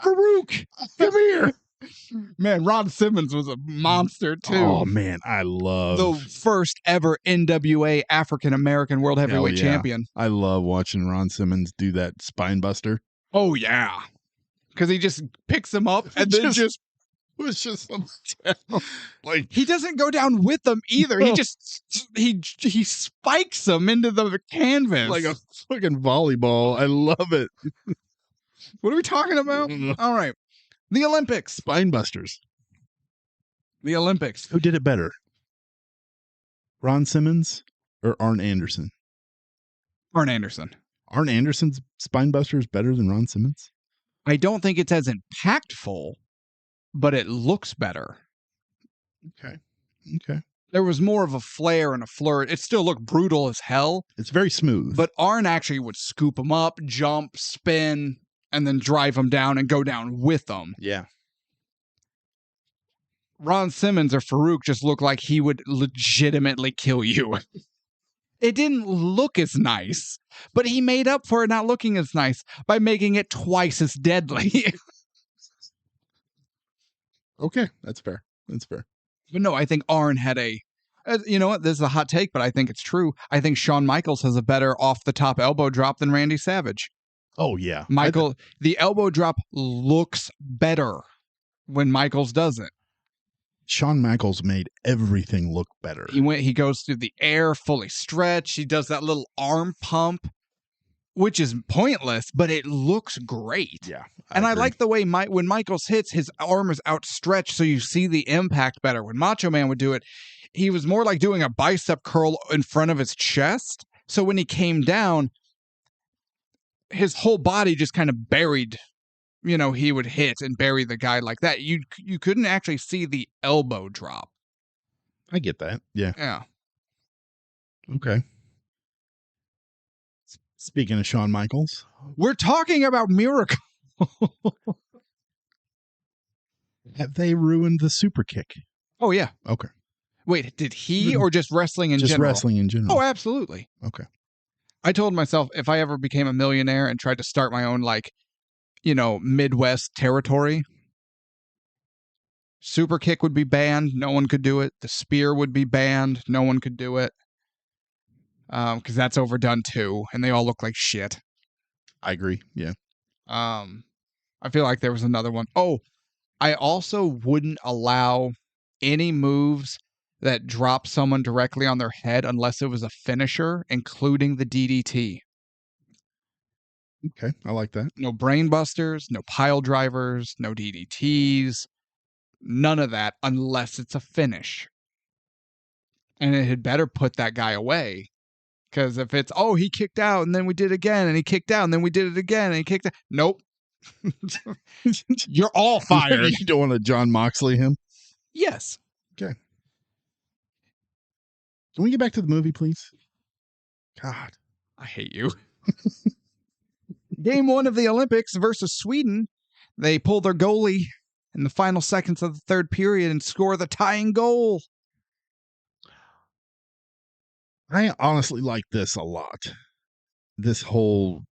Farouk, come here. Man, Ron Simmons was a monster, too. Oh, man, I love the first ever NWA African-American World Heavyweight Champion. I love watching Ron Simmons do that spine buster. Oh, yeah. Because he just picks him up and then just was just like he doesn't go down with them either. He just he spikes them into the canvas like a fucking volleyball. I love it. What are we talking about? All right. The Olympics. Spine busters. The Olympics. Who did it better? Ron Simmons or Arn Anderson? Arn Anderson. Arn Anderson's spine buster is better than Ron Simmons? I don't think it's as impactful, but it looks better. Okay. There was more of a flare and a flirt. It still looked brutal as hell. It's very smooth. But Arn actually would scoop him up, jump, spin, and then drive him down and go down with them. Yeah. Ron Simmons or Farouk just looked like he would legitimately kill you. It didn't look as nice, but he made up for it not looking as nice by making it twice as deadly. Okay, that's fair. But no, I think Arn had you know what? This is a hot take, but I think it's true. I think Shawn Michaels has a better off-the-top elbow drop than Randy Savage. Oh, yeah. The elbow drop looks better when Michaels does it. Shawn Michaels made everything look better. He goes through the air fully stretched. He does that little arm pump, which is pointless, but it looks great. Yeah. I like the way when Michaels hits, his arm is outstretched so you see the impact better. When Macho Man would do it, he was more like doing a bicep curl in front of his chest. So when he came down, his whole body just kind of buried, he would hit and bury the guy like that. You couldn't actually see the elbow drop. I get that. Yeah. Yeah. Okay. Speaking of Shawn Michaels, we're talking about Miracle. Have they ruined the super kick? Oh, yeah. Okay. Wait, did he or just wrestling in general? Just wrestling in general. Oh, absolutely. Okay. I told myself if I ever became a millionaire and tried to start my own, Midwest territory, super kick would be banned. No one could do it. The spear would be banned. No one could do it. Because that's overdone too. And they all look like shit. I agree. Yeah. I feel like there was another one. Oh, I also wouldn't allow any moves that drop someone directly on their head unless it was a finisher, including the DDT. Okay, I like that. No brain busters, no pile drivers, no DDTs, none of that unless it's a finish. And it had better put that guy away. Because if it's, he kicked out and then we did it again and he kicked out and then we did it again and he kicked out. Nope. You're all fired. You don't want to John Moxley him? Yes. Okay. Can we get back to the movie, please? God. I hate you. Game 1 of the Olympics versus Sweden. They pull their goalie in the final seconds of the third period and score the tying goal. I honestly like this a lot. this whole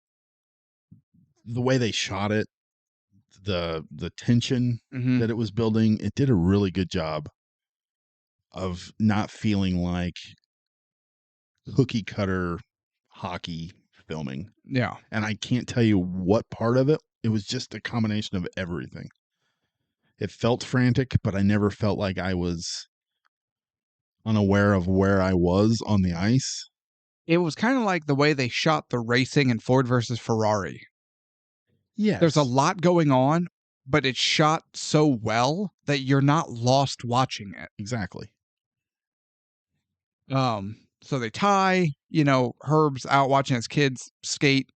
the way they shot it, the tension Mm-hmm. that it was building, it did a really good job of not feeling like cookie cutter hockey filming. Yeah. And I can't tell you what part of it. It was just a combination of everything. It felt frantic, but I never felt like I was unaware of where I was on the ice. It was kind of like the way they shot the racing in Ford versus Ferrari. Yes. There's a lot going on, but it's shot so well that you're not lost watching it. Exactly. So they tie, Herb's out watching his kids skate,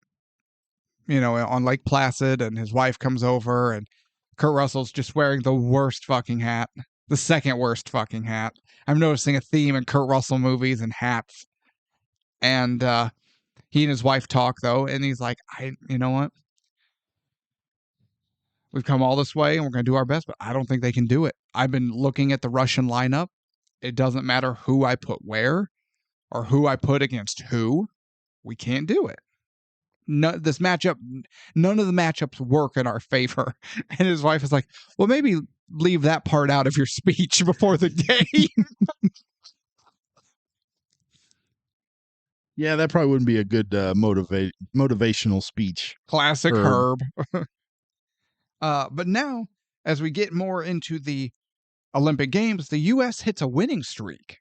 on Lake Placid, and his wife comes over, and Kurt Russell's just wearing the worst fucking hat. The second worst fucking hat. I'm noticing a theme in Kurt Russell movies and hats. And he and his wife talk, though, and he's like, you know what? We've come all this way and we're going to do our best, but I don't think they can do it. I've been looking at the Russian lineup. It doesn't matter who I put where or who I put against who. We can't do it. No, this matchup, none of the matchups work in our favor. And his wife is like, well, maybe leave that part out of your speech before the game. Yeah, that probably wouldn't be a good motivational speech. Classic Herb. But now, as we get more into the Olympic Games, the U.S. hits a winning streak.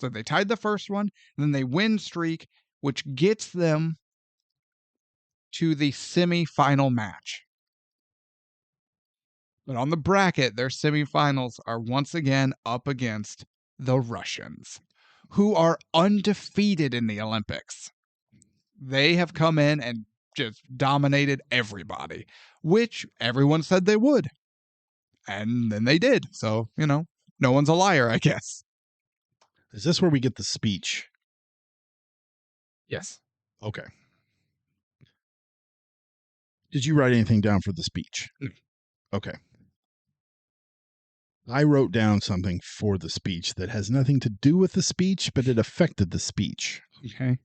So they tied the first one, and then they win streak, which gets them to the semifinal match. But on the bracket, their semifinals are once again up against the Russians, who are undefeated in the Olympics. They have come in and just dominated everybody, which everyone said they would. And then they did. So, no one's a liar, I guess. Is this where we get the speech? Yes. Okay. Did you write anything down for the speech? No. Okay. I wrote down something for the speech that has nothing to do with the speech, but it affected the speech. Okay.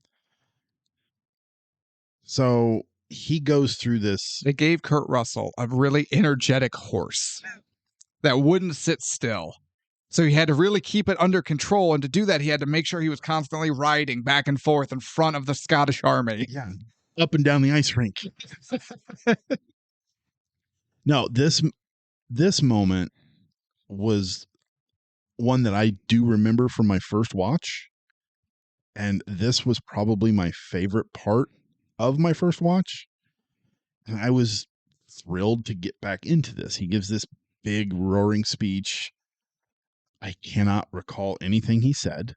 So he goes through this. They gave Kurt Russell a really energetic horse that wouldn't sit still. So he had to really keep it under control. And to do that, he had to make sure he was constantly riding back and forth in front of the Scottish army. Yeah. Up and down the ice rink. No, this moment was one that I do remember from my first watch. And this was probably my favorite part of my first watch. And I was thrilled to get back into this. He gives this big roaring speech. I cannot recall anything he said,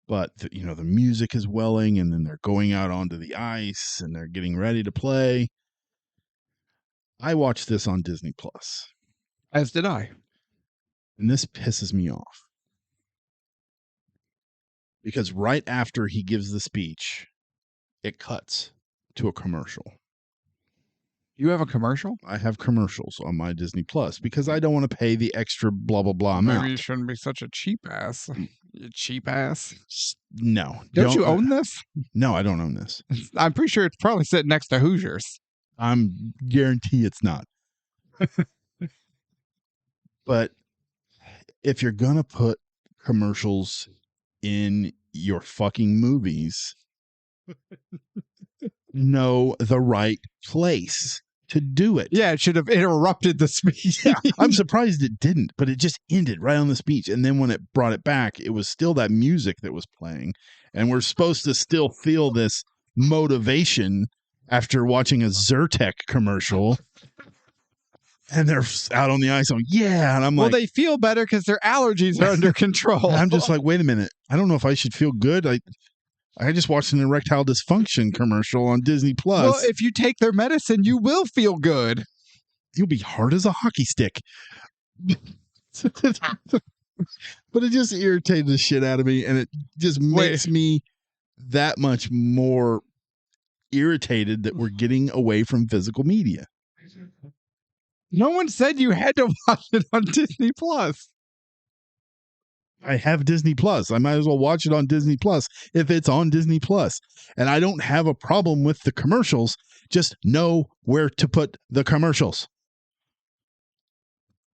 but the music is welling, and then they're going out onto the ice and they're getting ready to play. I watched this on Disney Plus. As did I. And this pisses me off. Because right after he gives the speech, it cuts to a commercial. You have a commercial? I have commercials on my Disney Plus because I don't want to pay the extra blah, blah, blah amount. Maybe you shouldn't be such a cheap ass. You cheap ass. No. Don't you own this? No, I don't own this. I'm pretty sure it's probably sitting next to Hoosiers. I'm guarantee it's not. But if you're going to put commercials in your fucking movies, know the right place to do it. Yeah, it should have interrupted the speech. Yeah, I'm surprised it didn't, but it just ended right on the speech. And then when it brought it back, it was still that music that was playing. And we're supposed to still feel this motivation after watching a Zyrtec commercial. And they're out on the ice going, yeah. And I'm like, well, they feel better because their allergies are under control. I'm just like, wait a minute. I don't know if I should feel good. I just watched an erectile dysfunction commercial on Disney Plus. Well, if you take their medicine, you will feel good. You'll be hard as a hockey stick. But it just irritated the shit out of me, and it just makes me that much more irritated that we're getting away from physical media. No one said you had to watch it on Disney Plus. I have Disney Plus. I might as well watch it on Disney Plus if it's on Disney Plus. And I don't have a problem with the commercials. Just know where to put the commercials.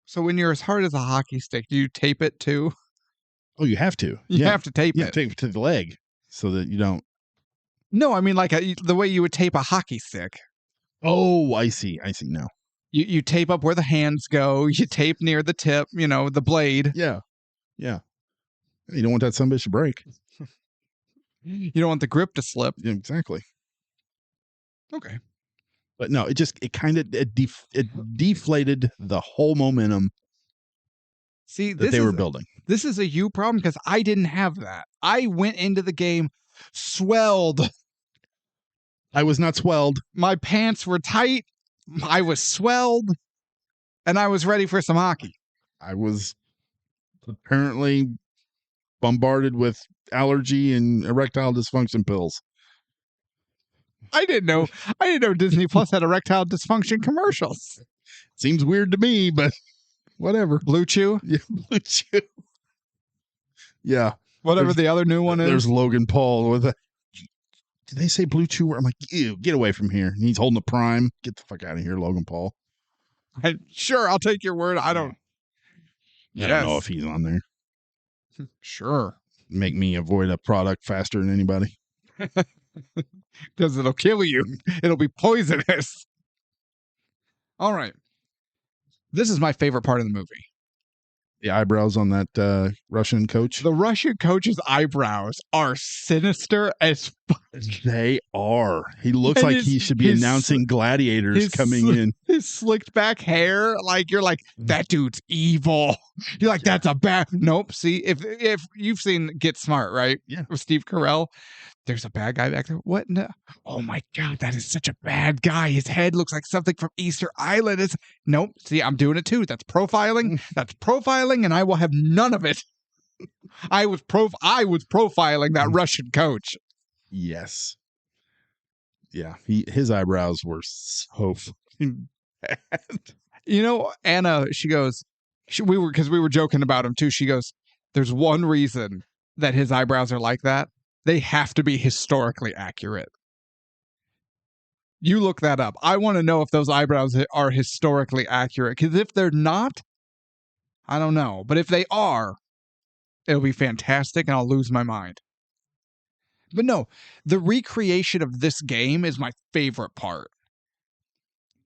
So when you're as hard as a hockey stick, do you tape it too? Oh, you have to. You have to tape it. Tape it to the leg so that you don't. No, I mean like the way you would tape a hockey stick. Oh, I see. I see now. You tape up where the hands go. You tape near the tip, the blade. Yeah. Yeah. You don't want that sumbitch to break. You don't want the grip to slip. Yeah, exactly. Okay. But no, it deflated the whole momentum that they were building. This is a you problem because I didn't have that. I went into the game swelled. I was not swelled. My pants were tight. I was swelled. And I was ready for some hockey. I was apparently bombarded with allergy and erectile dysfunction pills. I didn't know Disney Plus had erectile dysfunction commercials. Seems weird to me, but whatever. Blue Chew? Yeah, Blue Chew. Yeah. Whatever the other new one is. There's Logan Paul with a. Did they say Blue Chew? I'm like, ew, get away from here. And he's holding a prime. Get the fuck out of here, Logan Paul. Sure, I'll take your word. I don't know if he's on there. Sure. Make me avoid a product faster than anybody. Because it'll kill you. It'll be poisonous. All right. This is my favorite part of the movie. The eyebrows on that Russian coach. The Russian coach's eyebrows are sinister as fuck. They are. He looks like he should be announcing gladiators coming in. His slicked back hair, like you're like, that dude's evil. You're like, that's a bad. Nope. See, if you've seen Get Smart, right? Yeah. With Steve Carell. There's a bad guy back there. What? No. Oh my God, that is such a bad guy. His head looks like something from Easter Island. Nope. See, I'm doing it too. That's profiling. That's profiling, and I will have none of it. I was profiling that Russian coach. Yes. Yeah. His eyebrows were so fucking bad. Anna, she goes, we were joking about him too. She goes, there's one reason that his eyebrows are like that. They have to be historically accurate. You look that up. I want to know if those eyebrows are historically accurate. Because if they're not, I don't know. But if they are, it'll be fantastic and I'll lose my mind. But no, the recreation of this game is my favorite part.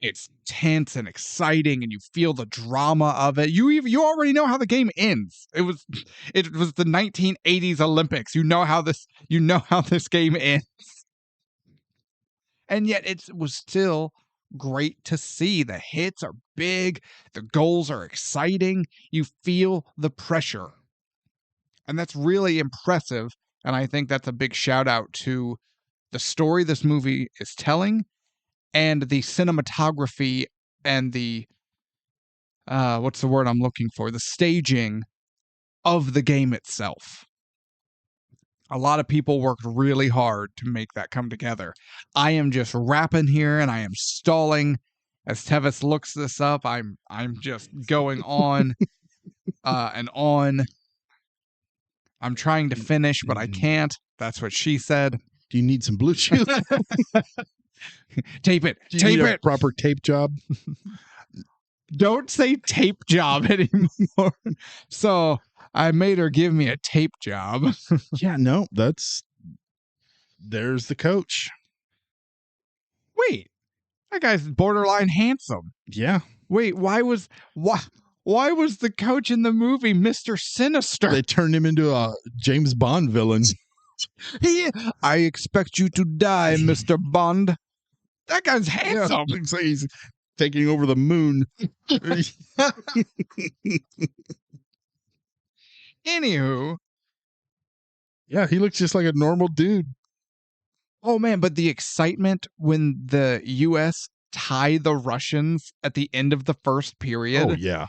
It's tense and exciting, and you feel the drama of it. You already know how the game ends. It was the 1980s Olympics. You know how this game ends. And yet it was still great to see. The hits are big, the goals are exciting. You feel the pressure. And that's really impressive, and I think that's a big shout out to the story this movie is telling. And the cinematography and the, what's the word I'm looking for? The staging of the game itself. A lot of people worked really hard to make that come together. I am just rapping here and I am stalling as Tevis looks this up. I'm just going on and on. I'm trying to finish, but I can't. That's what she said. Do you need some Blue Chew? Tape it. Do you tape need it. A proper tape job? Don't say tape job anymore. So I made her give me a tape job. Yeah, no, there's the coach. Wait, that guy's borderline handsome. Yeah. Wait, why was the coach in the movie Mr. Sinister? They turned him into a James Bond villain. I expect you to die, Mr. Bond. That guy's handsome. Yeah, looks like he's taking over the moon. Anywho. Yeah, he looks just like a normal dude. Oh, man, but the excitement when the U.S. tie the Russians at the end of the first period. Oh, yeah.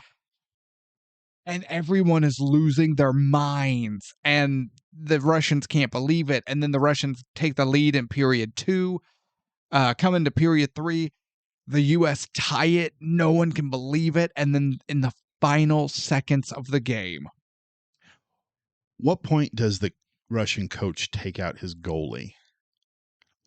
And everyone is losing their minds. And the Russians can't believe it. And then the Russians take the lead in period 2. Come into period 3, the U.S. tie it. No one can believe it. And then in the final seconds of the game, What point does the Russian coach take out his goalie?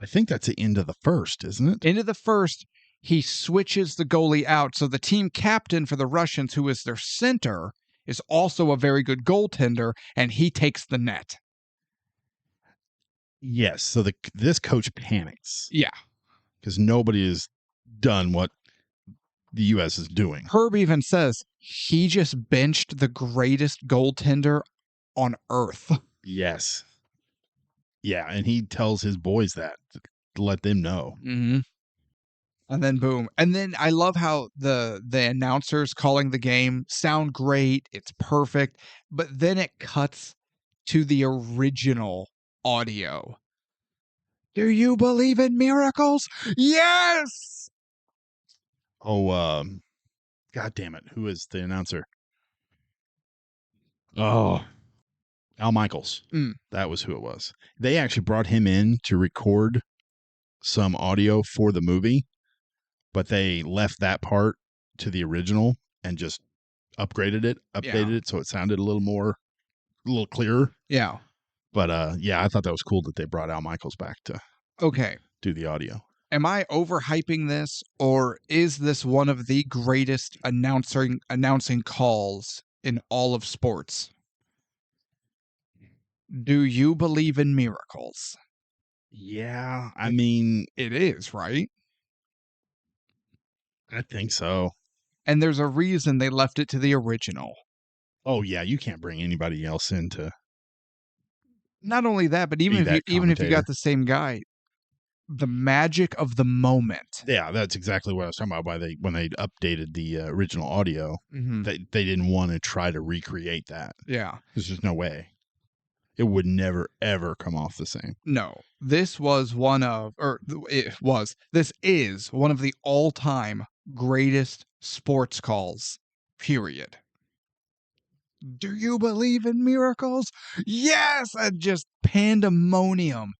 I think that's the end of the first, isn't it? Into the first, he switches the goalie out. So the team captain for the Russians, who is their center, is also a very good goaltender, and he takes the net. Yes. So this coach panics. Yeah. Because nobody has done what the U.S. is doing. Herb even says he just benched the greatest goaltender on earth. Yes. Yeah, and he tells his boys that to let them know. Mm-hmm. And then boom. And then I love how the announcers calling the game sound great. It's perfect. But then it cuts to the original audio. Do you believe in miracles? Yes! Oh, God damn it. Who is the announcer? Oh, Al Michaels. Mm. That was who it was. They actually brought him in to record some audio for the movie, but they left that part to the original and just updated it so it sounded a little clearer. Yeah. But yeah, I thought that was cool that they brought Al Michaels back to do the audio. Am I overhyping this, or is this one of the greatest announcing calls in all of sports? Do you believe in miracles? Yeah, I mean, It is, right? I think so. And there's a reason they left it to the original. Oh yeah, you can't bring anybody else in to Not only that, but even if you got the same guy, the magic of the moment. Yeah, that's exactly what I was talking about. When they updated the original audio, they didn't want to try to recreate that. Yeah, there's just no way. It would never ever come off the same. No, this is one of the all-time greatest sports calls. Period. Do you believe in miracles? Yes! And just pandemonium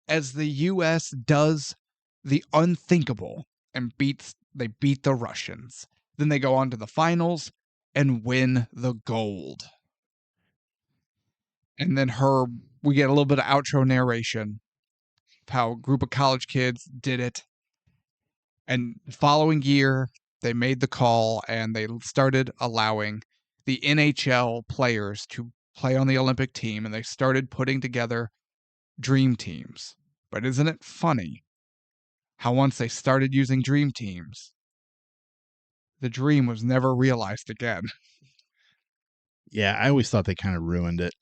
as the U.S. does the unthinkable and they beat the Russians. Then they go on to the finals and win the gold. And then we get a little bit of outro narration of how a group of college kids did it. And the following year, they made the call and they started allowing the NHL players to play on the Olympic team, and they started putting together dream teams. But isn't it funny how once they started using dream teams, the dream was never realized again? Yeah, I always thought they kind of ruined it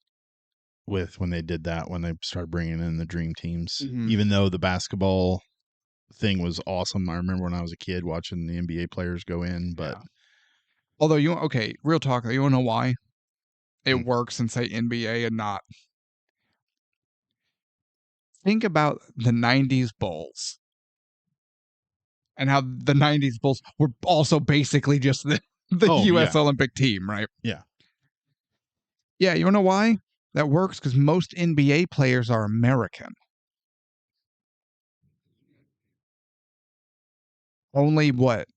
when they did that, when they started bringing in the dream teams. Mm-hmm. Even though the basketball thing was awesome. I remember when I was a kid watching the NBA players go in, but although real talk, you want to know why it works in, say, NBA and not? Think about the 90s Bulls and how the 90s Bulls were also basically just the U.S. Olympic team, right? Yeah. Yeah, you want to know why that works? Because most NBA players are American. Only what,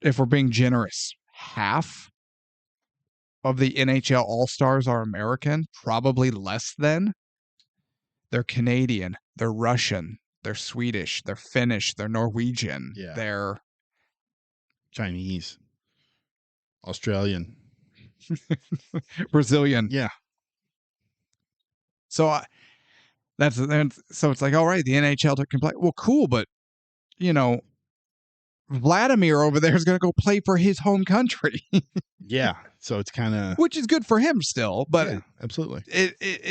if we're being generous, half of the NHL All-Stars are American? Probably less than. They're Canadian, they're Russian, they're Swedish, they're Finnish, they're Norwegian, they're Chinese, Australian, Brazilian. Yeah. So so it's like, all right, the NHL can play. Well, cool, but Vladimir over there is going to go play for his home country. Yeah, so it's kind of, which is good for him still, but yeah, absolutely,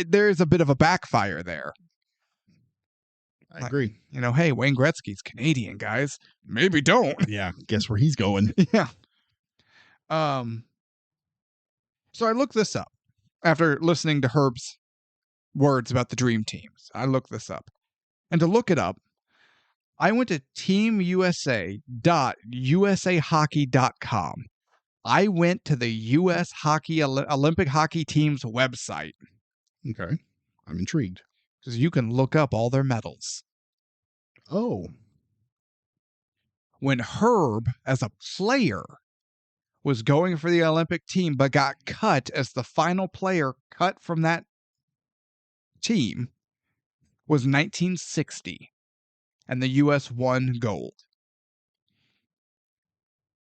there is a bit of a backfire there. I agree. Hey, Wayne Gretzky's Canadian, guys. Maybe don't. Yeah, guess where he's going. Yeah. So I looked this up after listening to Herb's words about the dream teams. I looked this up, and to look it up, I went to teamusa.usahockey.com. I went to the U.S. Olympic hockey team's website. Okay. I'm intrigued. Because you can look up all their medals. Oh. When Herb, as a player, was going for the Olympic team, but got cut as the final player cut from that team was 1960, and the U.S. won gold.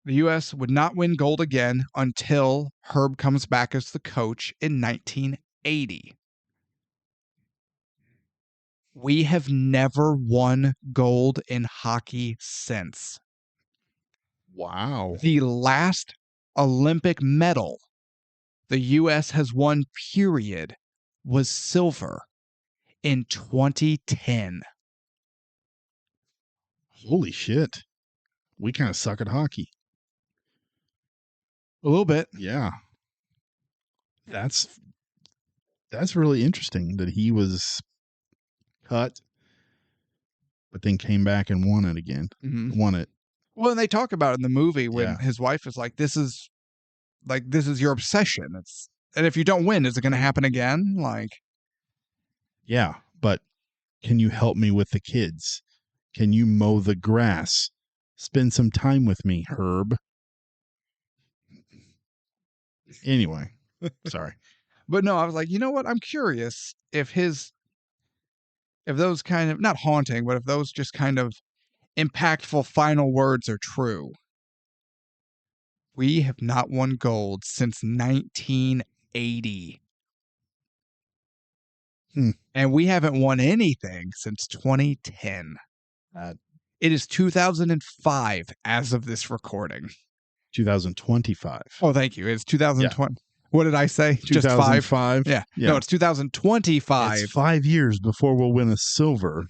The U.S. would not win gold again until Herb comes back as the coach in 1980. We have never won gold in hockey since. Wow. The last Olympic medal the U.S. has won, period, was silver in 2010. Holy shit. We kind of suck at hockey. A little bit. Yeah. That's really interesting that he was cut, but then came back and won it again. Mm-hmm. Won it. Well, and they talk about it in the movie when Yeah. his wife is like, this is your obsession. And if you don't win, is it going to happen again? Like, yeah, but can you help me with the kids? Can you mow the grass? Spend some time with me, Herb. Anyway, sorry. But no, I was like, you know what? I'm curious if those kind of, not haunting, but if those just kind of impactful final words are true. We have not won gold since 1980. And we haven't won anything since 2010. It is 2005 as of this recording. 2025. Oh, thank you. It's 2020. Yeah. What did I say? Just 2005? Yeah. No, it's 2025. It's 5 years before we'll win a silver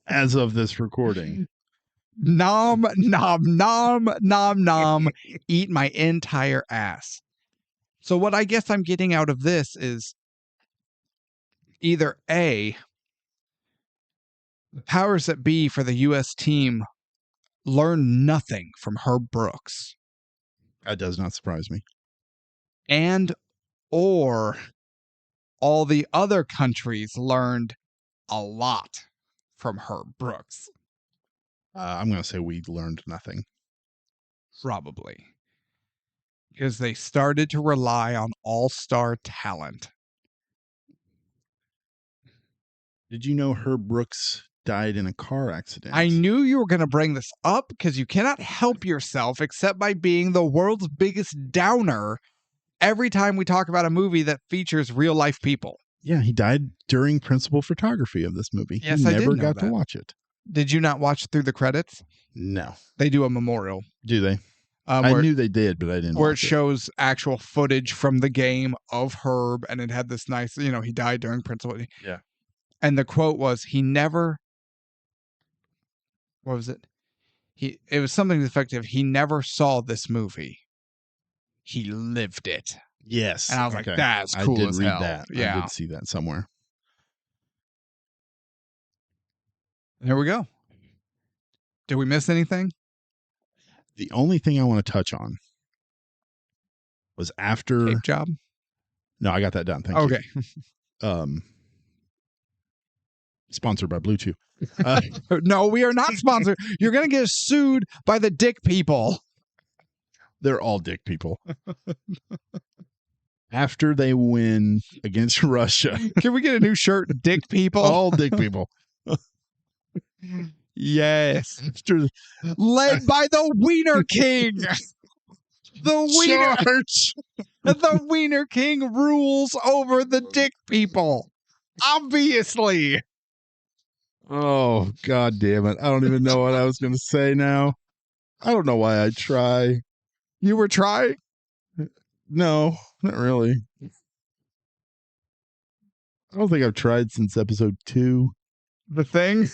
as of this recording. Nom, nom, nom, nom, nom. Eat my entire ass. So what I guess I'm getting out of this is either A, the powers that be for the U.S. team learn nothing from Herb Brooks. That does not surprise me. And or all the other countries learned a lot from Herb Brooks. I'm going to say we learned nothing. Probably. Because they started to rely on all-star talent. Did you know Herb Brooks died in a car accident? I knew you were going to bring this up because you cannot help yourself except by being the world's biggest downer every time we talk about a movie that features real-life people. Yeah, he died during principal photography of this movie. Yes, he I never did know got that. to watch it. Did you not watch through the credits? No. They do a memorial. Do they? I knew they did, but I didn't where watch it shows actual footage from the game of Herb, and it had this nice, he died during principal. Yeah. And the quote was, he never, what was it? It was something to the effect of, he never saw this movie. He lived it. Yes. And I was like, that's cool. I did read hell. that. Yeah. I did see that somewhere. There we go. Did we miss anything? The only thing I want to touch on was after Tape job. No, I got that done. Thank you. Okay. Sponsored by Blue Chew. No, we are not sponsored. You're going to get sued by the dick people. They're all dick people. After they win against Russia. Can we get a new shirt? Dick people? All dick people. Yes. Led by the Wiener King. The Wiener King rules over the dick people. Obviously. Oh, God damn it. I don't even know what I was going to say now. I don't know why I try. You were trying? No, not really. I don't think I've tried since episode 2. The Thing?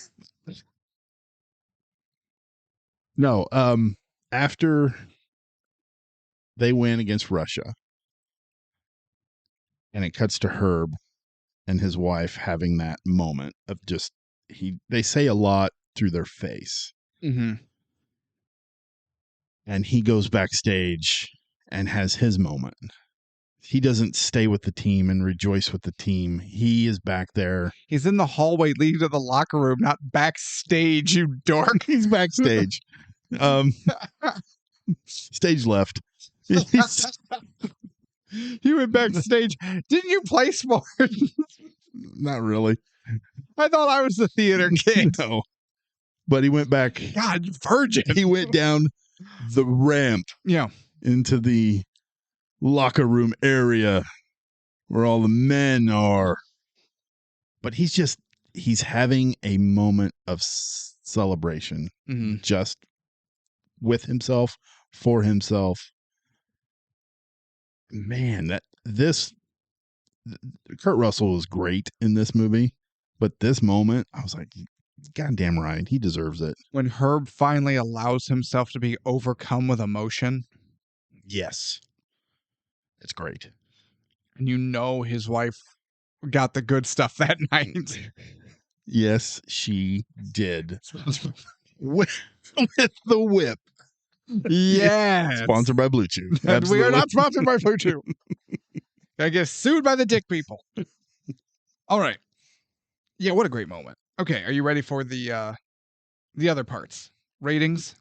No, after they win against Russia, and it cuts to Herb and his wife having that moment of just, they say a lot through their face. Mm-hmm. And he goes backstage and has his moment. He doesn't stay with the team and rejoice with the team. He is back there. He's in the hallway leading to the locker room, not backstage, you dork. He's backstage. Stage left. You went backstage. Didn't you play sports? Not really. I thought I was the theater kid. No. But he went back. God, virgin. He went down the ramp Yeah. into the locker room area where all the men are. But he's having a moment of celebration just with himself, for himself. Man, Kurt Russell was great in this movie, but this moment, I was like, goddamn right, he deserves it. When Herb finally allows himself to be overcome with emotion. Yes. It's great. And you know his wife got the good stuff that night. Yes, she did. with the whip. Yes. Sponsored by Blue Chew. We are not sponsored by Blue Chew. I get sued by the dick people. All right. Yeah, what a great moment. Okay, are you ready for the other parts? Ratings?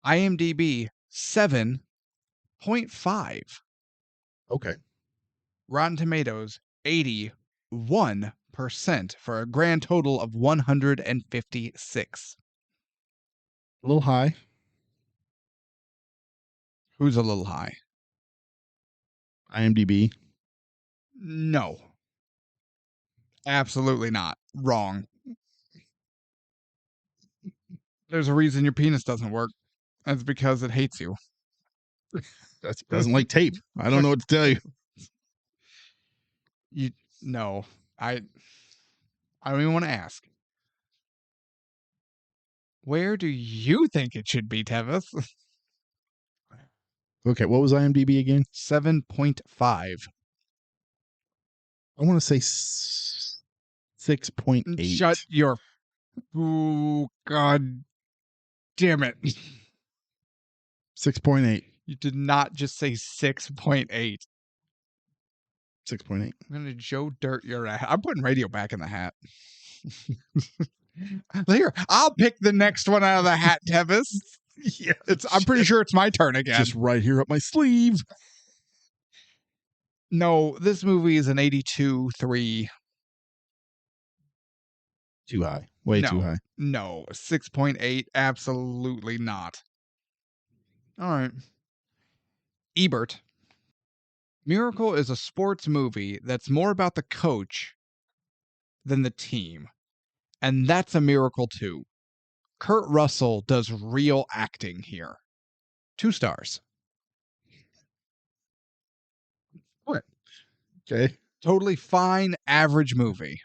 IMDb 7.5. Okay. Rotten Tomatoes 81% for a grand total of 156. A little high. Who's a little high? IMDb. No. Absolutely not. Wrong. There's a reason your penis doesn't work. That's because it hates you. That doesn't like tape. I don't know what to tell you. No. I don't even want to ask. Where do you think it should be, Tevis? Okay, what was IMDb again? 7.5. I want to say 6.8. Shut your... Ooh, God damn it. 6.8. You did not just say 6.8. 6.8. I'm going to Joe Dirt your ass. I'm putting radio back in the hat. Here, I'll pick the next one out of the hat, Tevis. Yeah, I'm pretty sure it's my turn again. Just right here up my sleeve. No, this movie is an 82.3. Too high. Way too high. No, 6.8. Absolutely not. All right. Ebert. Miracle is a sports movie that's more about the coach than the team. And that's a miracle too. Kurt Russell does real acting here. 2 stars. What? Okay. Totally fine, average movie.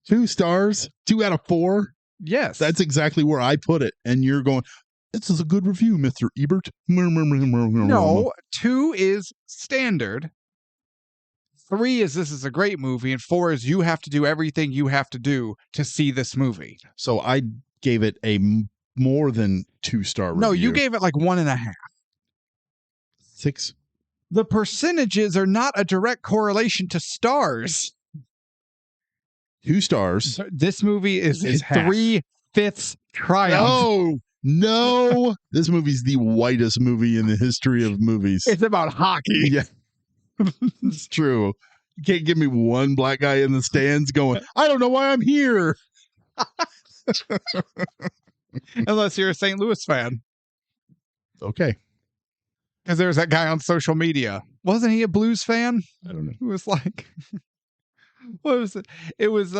2 stars. 2 out of 4. Yes. That's exactly where I put it. And you're going, this is a good review, Mr. Ebert. No, 2 is standard. 3 is this is a great movie. And 4 is you have to do everything you have to do to see this movie. So I gave it a more than 2-star review. No, you gave it like 1.5. 6. The percentages are not a direct correlation to stars. 2 stars. This movie is a half. 3/5 triumph. No. This movie's the whitest movie in the history of movies. It's about hockey. Yeah. It's true. You can't give me one black guy in the stands going, I don't know why I'm here. Unless you're a St. Louis fan. Okay. Because there's that guy on social media. Wasn't he a Blues fan? I don't know. Who was like, what was it? It was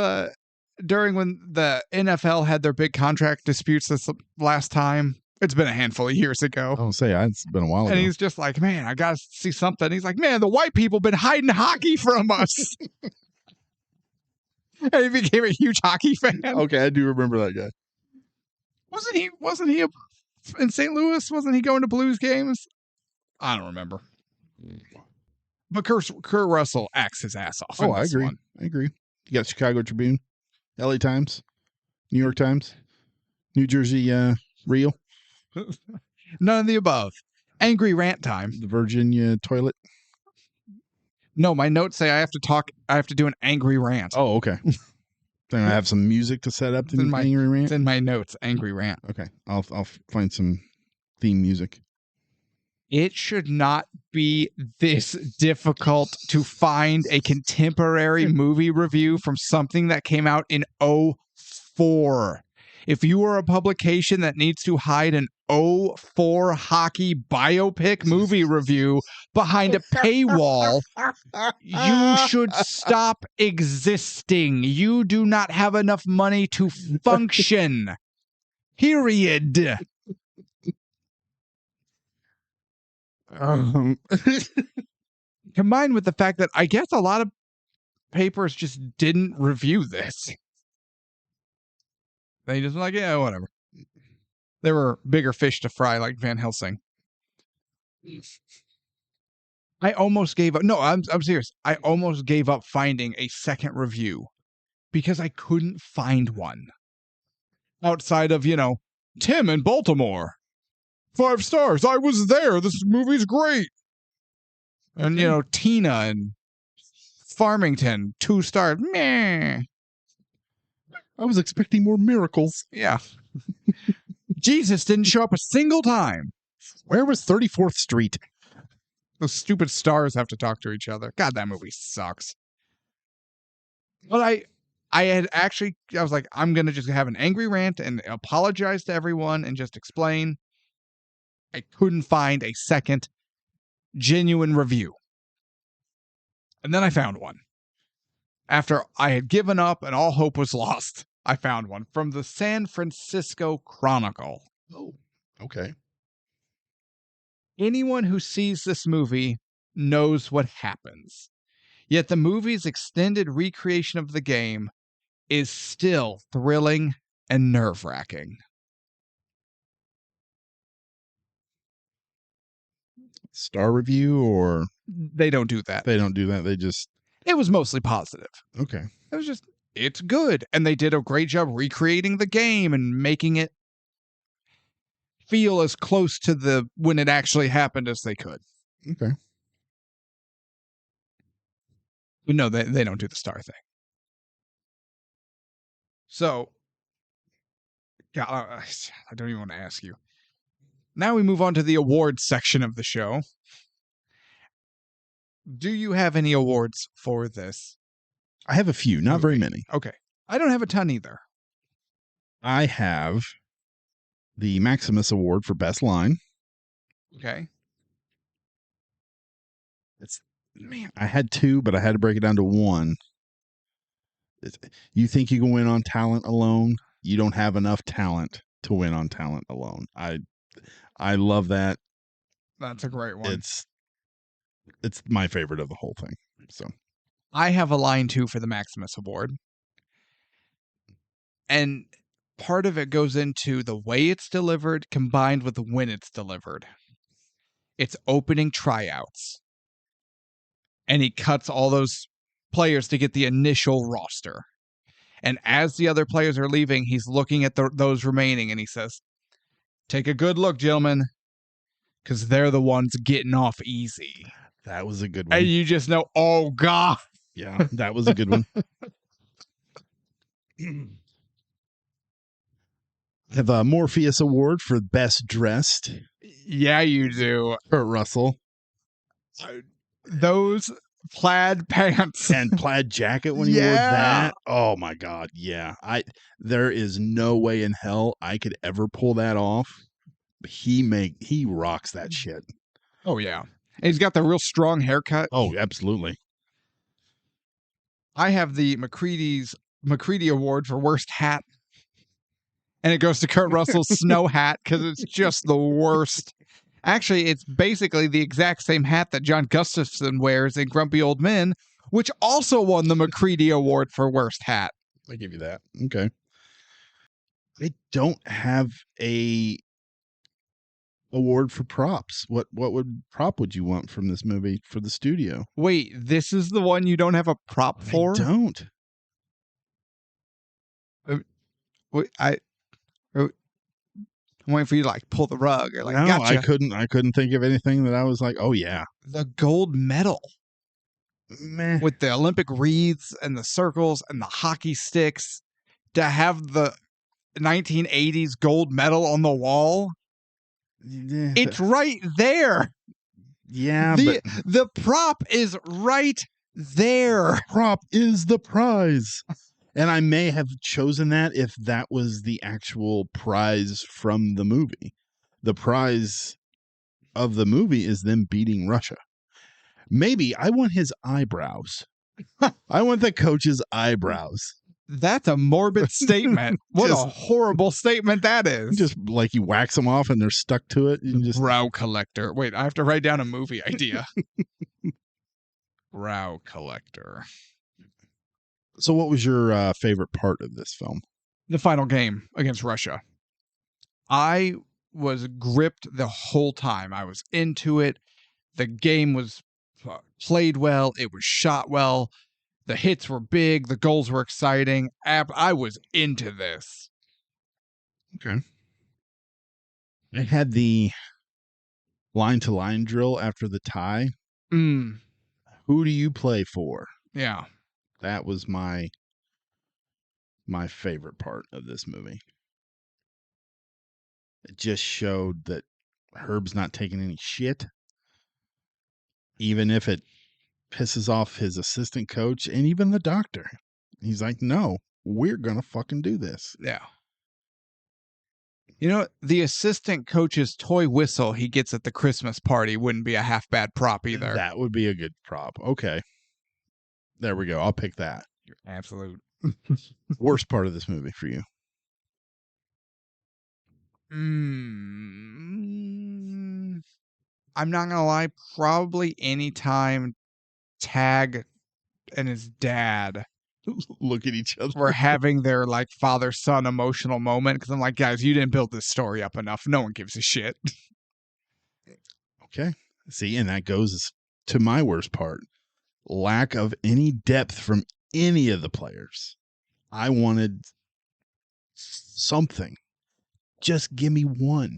during when the NFL had their big contract disputes this last time. It's been a handful of years ago. I'll say it's been a while ago. And he's just like, man, I got to see something. He's like, man, the white people been hiding hockey from us. And he became a huge hockey fan. Okay, I do remember that guy. Wasn't he in St. Louis? Wasn't he going to Blues games? I don't remember. But Kurt Russell acts his ass off. Oh, I agree. I agree. You got Chicago Tribune, LA Times, New York Times, New Jersey Reel. None of the above. Angry rant time. The Virginia Toilet. No, my notes say I have to do an angry rant. Oh, okay. Then I have some music to set up to do angry rant. It's in my notes, angry rant. Okay, I'll find some theme music. It should not be this difficult to find a contemporary movie review from something that came out in 2004. If you are a publication that needs to hide an 2004 hockey biopic movie review behind a paywall, you should stop existing. You do not have enough money to function. Period. Combined with the fact that I guess a lot of papers just didn't review this. They just were like, yeah, whatever. There were bigger fish to fry, like Van Helsing. I almost gave up. No, I'm serious. I almost gave up finding a second review because I couldn't find one outside of, Tim in Baltimore. 5 stars. I was there. This movie's great. And, Tina in Farmington, 2 stars. Meh. I was expecting more miracles. Yeah. Jesus didn't show up a single time. Where was 34th Street? Those stupid stars have to talk to each other. God, that movie sucks. But I was like, I'm going to just have an angry rant and apologize to everyone and just explain. I couldn't find a second genuine review. And then I found one. After I had given up and all hope was lost, I found one from the San Francisco Chronicle. Oh, okay. Anyone who sees this movie knows what happens. Yet the movie's extended recreation of the game is still thrilling and nerve-wracking. Star review or... They don't do that. They don't do that. They just... It was mostly positive. Okay. It was just, it's good. And they did a great job recreating the game and making it feel as close to when it actually happened as they could. Okay. But no, they don't do the star thing. So, I don't even want to ask you. Now we move on to the awards section of the show. Do you have any awards for this? I have a few, not very many. Okay. I don't have a ton either. I have the Maximus Award for Best Line. Okay. I had 2, but I had to break it down to 1. You think you can win on talent alone? You don't have enough talent to win on talent alone. I love that. That's a great one. It's my favorite of the whole thing. So I have a line too for the Maximus Award. And part of it goes into the way it's delivered combined with when it's delivered. It's opening tryouts. And he cuts all those players to get the initial roster. And as the other players are leaving, he's looking at those remaining and he says, "Take a good look, gentlemen, because they're the ones getting off easy." That was a good one. And you just know, oh, God. Yeah, that was a good one. I have a Morpheus Award for Best Dressed. Yeah, you do. Kurt Russell. Those plaid pants. And plaid jacket when he wore that. Oh, my God. Yeah. There is no way in hell I could ever pull that off. He rocks that shit. Oh, yeah. And he's got the real strong haircut. Oh, absolutely. I have the McCready Award for Worst Hat. And it goes to Kurt Russell's snow hat because it's just the worst. Actually, it's basically the exact same hat that John Gustafson wears in Grumpy Old Men, which also won the McCready Award for Worst Hat. I give you that. Okay. They don't have a award for props. What prop would you want from this movie for the studio? Wait, this is the one you don't have a prop for? I don't. I'm waiting for you to like pull the rug or like, no, gotcha. I couldn't think of anything that I was like, oh yeah. The gold medal. Meh. With the Olympic wreaths and the circles and the hockey sticks, to have the 1980s gold medal on the wall. Yeah, it's right there. Yeah, the but the prop is right there. prop is the prize. And I may have chosen that if that was the actual prize from the movie. The prize of the movie is them beating Russia. Maybe I want his eyebrows. I want the coach's eyebrows. That's a morbid statement. What a Just- horrible statement that is. Just like you wax them off and they're stuck to it. You just Brow collector. Wait, I have to write down a movie idea. Brow collector. So, what was your favorite part of this film? The final game against Russia. I was gripped the whole time. I was into it. The game was played well. It was shot well. The hits were big. The goals were exciting. I was into this. Okay. I had the line to line drill after the tie. Mm, Who do you play for? yeah. That was my favorite part of this movie. It just showed that Herb's not taking any shit, even if it pisses off his assistant coach and even the doctor. He's like, no, we're going to fucking do this. Yeah. You know, the assistant coach's toy whistle he gets at the Christmas party wouldn't be a half bad prop either. That would be a good prop. Okay. There we go. I'll pick that. You're absolute. Worst part of this movie for you? I'm not gonna lie. Probably anytime Tag and his dad Look at each other. were having their like father-son emotional moment, because I'm like, guys, you didn't build this story up enough. No one gives a shit. Okay. See, and that goes to my worst part. Lack of any depth from any of the players. I wanted something. Just give me one.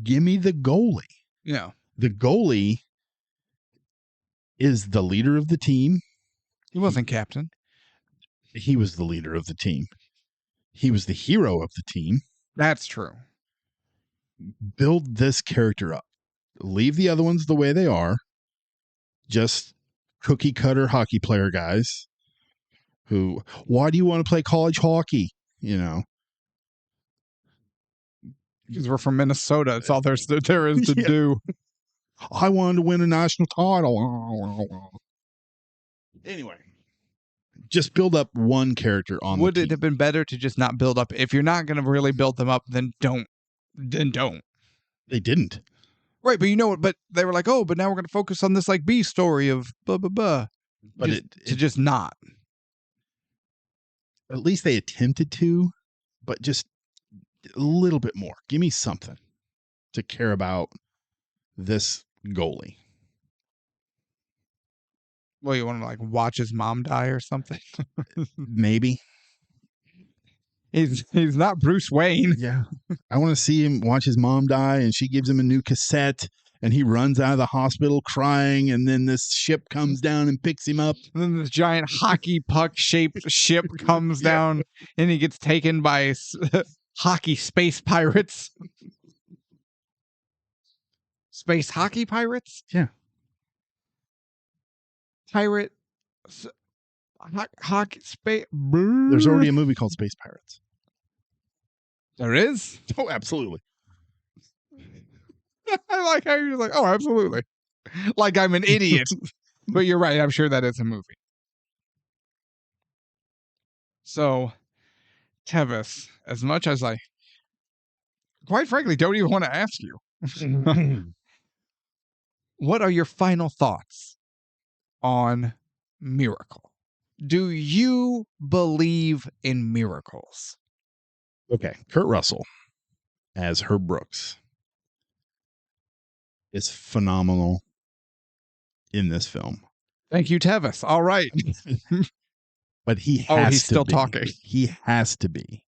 Give me the goalie. Yeah. The goalie is the leader of the team. He wasn't captain. He was the leader of the team. He was the hero of the team. That's true. Build this character up. Leave the other ones the way they are. Just cookie cutter hockey player guys who, why do you want to play college hockey? You know, Because we're from Minnesota. That's all there is to Yeah. do. I wanted to win a national title. Anyway, just build up one character on Would the it team. have been better to just not build up? If you're not going to really build them up, then don't. Then don't. They didn't. Right, but you know what? But they were like, oh, but now we're going to focus on this like B story of blah blah blah. But Just not. At least they attempted to, but just a little bit more. Give me something to care about this goalie. Well, you want to like watch his mom die or something? Maybe. He's not Bruce Wayne. Yeah. I want to see him watch his mom die and she gives him a new cassette and he runs out of the hospital crying and then this ship comes down and picks him up. And then this giant hockey puck shaped ship comes down and he gets taken by hockey space pirates. Space hockey pirates? Yeah. Pirate hockey space. There's already a movie called Space Pirates. There is? Oh, absolutely. I like how you're just like, oh, absolutely. Like I'm an idiot. But you're right. I'm sure that is a movie. So, Tevis, as much as I, quite frankly, don't even want to ask you, what are your final thoughts on Miracle? Do you believe in miracles? Okay. Kurt Russell as Herb Brooks is phenomenal in this film. Thank you, Tevis. All right. But he has he's to still be. talking. He has to be.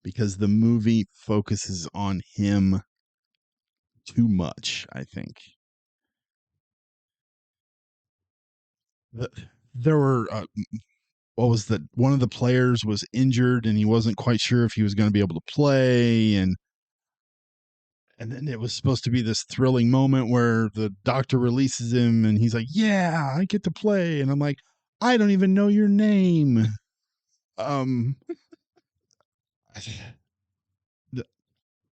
Because the movie focuses on him too much, I think. There were what was that? One of the players was injured and he wasn't quite sure if he was going to be able to play, and And then it was supposed to be this thrilling moment where the doctor releases him and he's like, yeah, I get to play. And I'm like, I don't even know your name. The,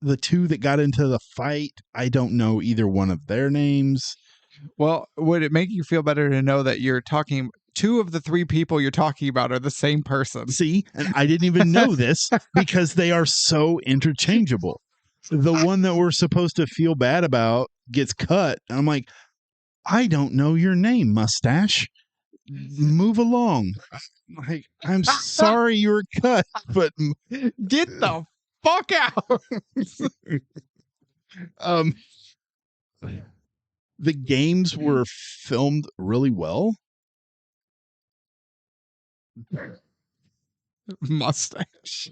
the two that got into the fight, I don't know either one of their names. Well, would it make you feel better to know that you're talking, two of the three people you're talking about are the same person? See, and I didn't even know this because they are so interchangeable. The one that we're supposed to feel bad about gets cut. And I'm like, I don't know your name, mustache. Move along. Like, I'm sorry you were cut, but Get the fuck out. The games were filmed really well. Mustache.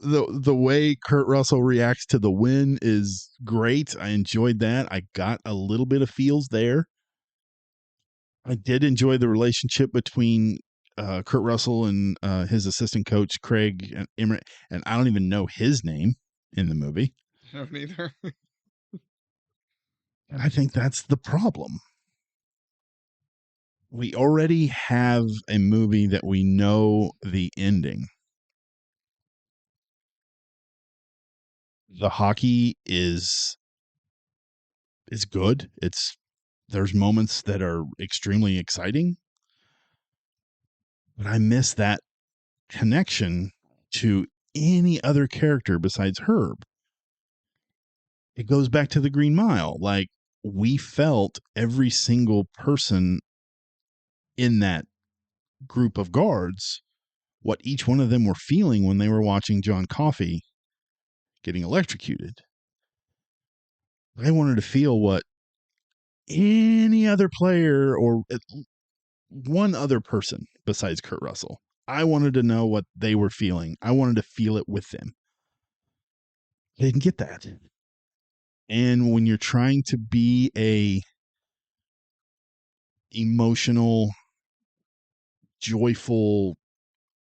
The way Kurt Russell reacts to the win is great. I enjoyed that. I got a little bit of feels there. I did enjoy the relationship between Kurt Russell and his assistant coach, Craig and Emmerich, and I don't even know his name in the movie. No, neither. And I think that's the problem. We already have a movie that we know the ending. The hockey is good. There's moments that are extremely exciting, but I miss that connection to any other character besides Herb. It goes back to the Green Mile. Like, we felt every single person in that group of guards, what each one of them were feeling when they were watching John Coffey getting electrocuted. I wanted to feel what any other player or one other person besides Kurt Russell. I wanted to know what they were feeling. I wanted to feel it with them. I didn't get that. And when you're trying to be a emotional, joyful,